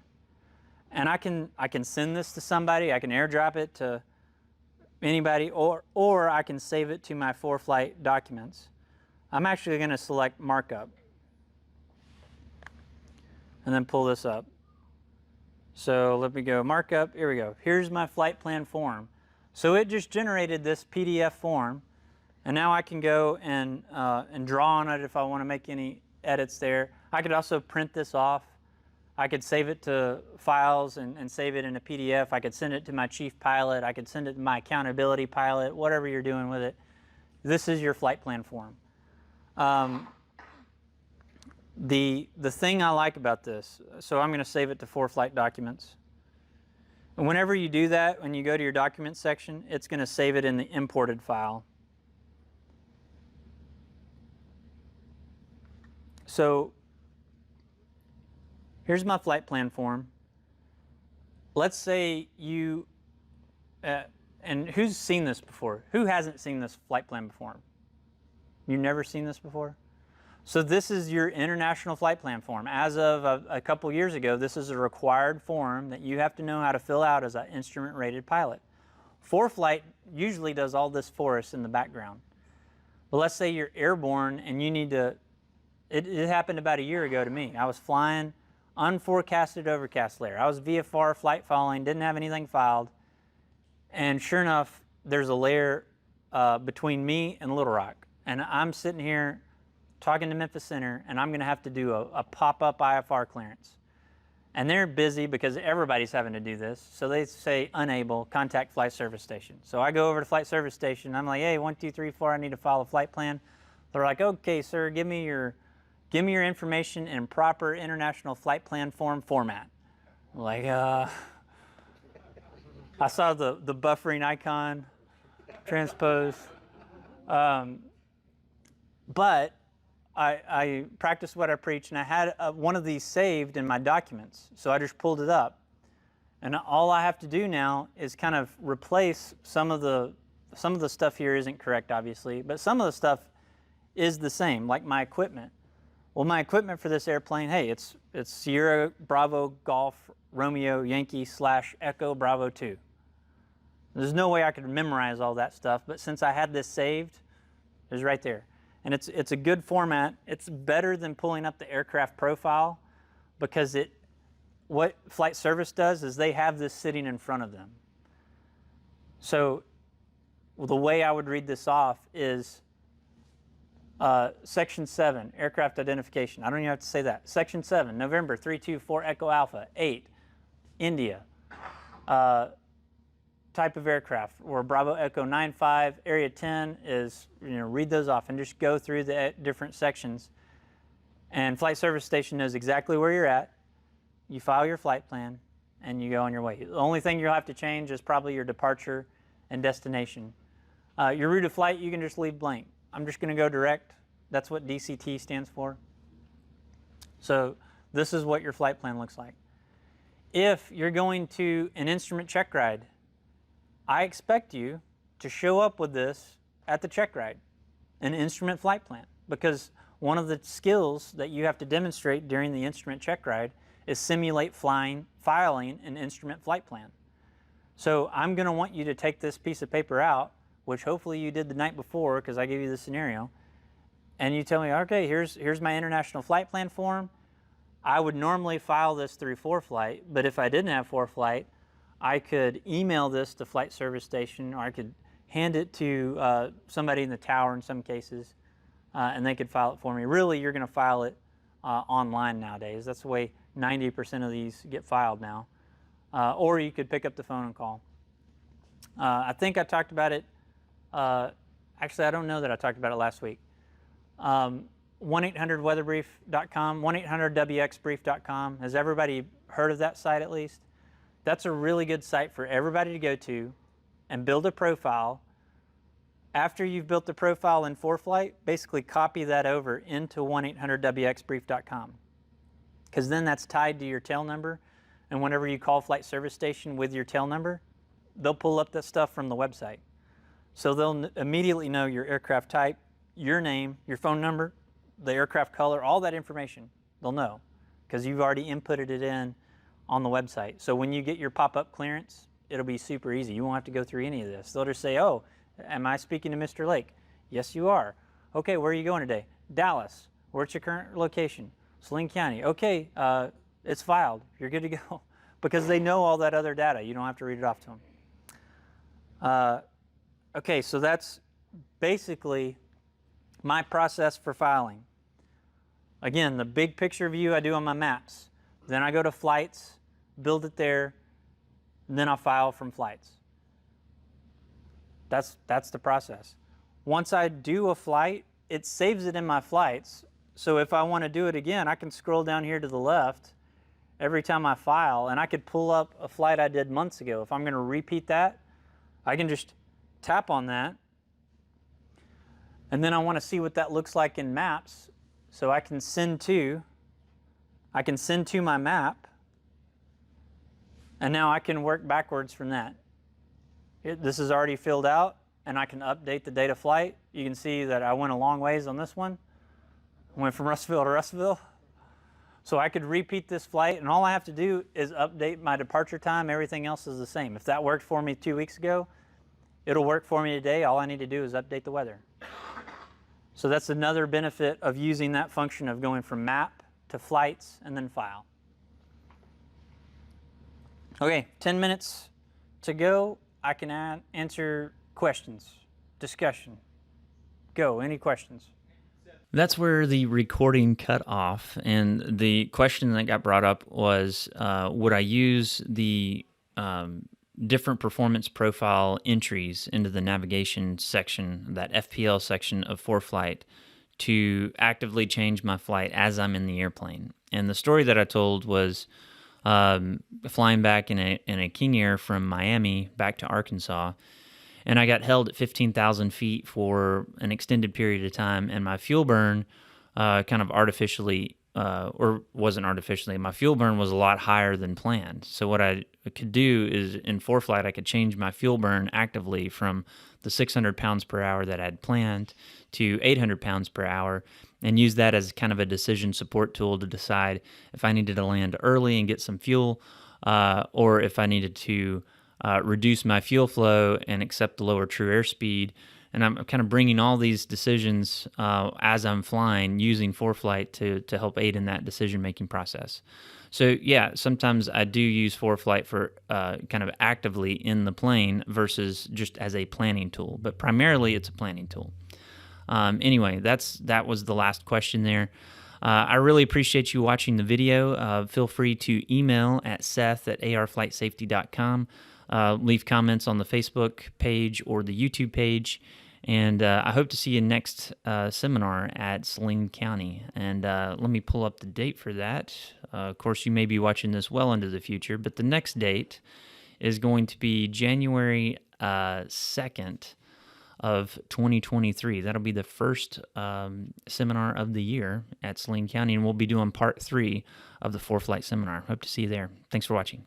And I can send this to somebody. I can airdrop it to anybody, or I can save it to my ForeFlight documents. I'm actually going to select Markup and then pull this up. So let me go Markup. Here we go. Here's my flight plan form. So it just generated this PDF form, and now I can go and draw on it if I want to make any edits there. I could also print this off. I could save it to files and save it in a PDF. I could send it to my chief pilot. I could send it to my accountability pilot, whatever you're doing with it. This is your flight plan form. The thing I like about this, so I'm going to save it to ForeFlight documents. And whenever you do that, when you go to your documents section, it's going to save it in the imported file. So here's my flight plan form. Let's say you, and who's seen this before? Who hasn't seen this flight plan before? You've never seen this before? So this is your international flight plan form. As of a couple years ago, this is a required form that you have to know how to fill out as an instrument-rated pilot. ForeFlight usually does all this for us in the background. But let's say you're airborne and you need to, it happened about a year ago to me. I was flying unforecasted overcast layer. I was VFR flight following, didn't have anything filed, and sure enough, there's a layer between me and Little Rock. And I'm sitting here talking to Memphis Center, and I'm going to have to do a pop-up IFR clearance. And they're busy because everybody's having to do this. So they say unable, contact flight service station. So I go over to flight service station. I'm like, hey, 1, 2, 3, 4, I need to file a flight plan. They're like, okay, sir, give me your information in proper international flight plan form format. I'm like, I saw the buffering icon, transpose. But I practiced what I preach, and I had one of these saved in my documents. So I just pulled it up. And all I have to do now is kind of replace some of the stuff here isn't correct, obviously, but some of the stuff is the same, like my equipment. Well, my equipment for this airplane, hey, it's Sierra Bravo Golf Romeo Yankee / Echo Bravo 2. There's no way I could memorize all that stuff, but since I had this saved, it was right there. And it's a good format. It's better than pulling up the aircraft profile, because what flight service does is they have this sitting in front of them. So the way I would read this off is Section 7, aircraft identification. I don't even have to say that. Section 7, November 324 Echo Alpha 8, India. Type of aircraft, or Bravo Echo 95, Area 10 is, read those off and just go through the different sections. And flight service station knows exactly where you're at. You file your flight plan and you go on your way. The only thing you'll have to change is probably your departure and destination. Your route of flight, you can just leave blank. I'm just going to go direct. That's what DCT stands for. So this is what your flight plan looks like. If you're going to an instrument check ride, I expect you to show up with this at the check ride, an instrument flight plan, because one of the skills that you have to demonstrate during the instrument check ride is simulate filing an instrument flight plan. So I'm going to want you to take this piece of paper out, which hopefully you did the night before because I gave you the scenario, and you tell me, okay, here's my international flight plan form. I would normally file this through ForeFlight, but if I didn't have ForeFlight, I could email this to flight service station, or I could hand it to somebody in the tower in some cases, and they could file it for me. Really, you're going to file it online nowadays. That's the way 90% of these get filed now. Or you could pick up the phone and call. I think I talked about it. Actually, I don't know that I talked about it last week. 1-800-weatherbrief.com, 1-800-WXbrief.com. Has everybody heard of that site at least? That's a really good site for everybody to go to and build a profile. After you've built the profile in ForeFlight, basically copy that over into 1-800-WXbrief.com, because then that's tied to your tail number, and whenever you call flight service station with your tail number, they'll pull up that stuff from the website. So they'll immediately know your aircraft type, your name, your phone number, the aircraft color, all that information. They'll know because you've already inputted it in on the website. So when you get your pop-up clearance, it'll be super easy. You won't have to go through any of this. They'll just say, oh, am I speaking to Mr. Lake? Yes, you are. Okay, where are you going today? Dallas. Where's your current location? Saline County. Okay, it's filed. You're good to go. Because they know all that other data. You don't have to read it off to them. Okay, so that's basically my process for filing. Again, the big picture view I do on my maps. Then I go to flights, build it there, and then I'll file from flights. That's the process. Once I do a flight, it saves it in my flights. So if I want to do it again, I can scroll down here to the left every time I file, and I could pull up a flight I did months ago. If I'm going to repeat that, I can just tap on that, and then I want to see what that looks like in maps. So I can send to my map, and now I can work backwards from that. This is already filled out, and I can update the date of flight. You can see that I went a long ways on this one. I went from Russellville to Russellville. So I could repeat this flight, and all I have to do is update my departure time. Everything else is the same. If that worked for me 2 weeks ago, it'll work for me today. All I need to do is update the weather. So that's another benefit of using that function of going from map to flights and then file. Okay, 10 minutes to go. I can answer questions, discussion. Go, any questions? That's where the recording cut off, and the question that got brought up was, would I use the different performance profile entries into the navigation section, that FPL section of ForeFlight, to actively change my flight as I'm in the airplane? And the story that I told was flying back in a King Air from Miami back to Arkansas, and I got held at 15,000 feet for an extended period of time, and my fuel burn kind of artificially, or wasn't artificially, my fuel burn was a lot higher than planned. So what I could do is, in ForeFlight, I could change my fuel burn actively from the 600 pounds per hour that I'd planned to 800 pounds per hour, and use that as kind of a decision support tool to decide if I needed to land early and get some fuel, or if I needed to reduce my fuel flow and accept the lower true airspeed. And I'm kind of bringing all these decisions as I'm flying, using ForeFlight to help aid in that decision-making process. So yeah, sometimes I do use ForeFlight for kind of actively in the plane versus just as a planning tool, but primarily it's a planning tool. Anyway, that was the last question there. I really appreciate you watching the video. Feel free to email at seth@arflightsafety.com. Leave comments on the Facebook page or the YouTube page. And I hope to see you next seminar at Saline County. And let me pull up the date for that. Of course, you may be watching this well into the future, but the next date is going to be January 2nd of 2023. That'll be the first seminar of the year at Saline County, and we'll be doing part 3 of the ForeFlight seminar. Hope to see you there. Thanks for watching.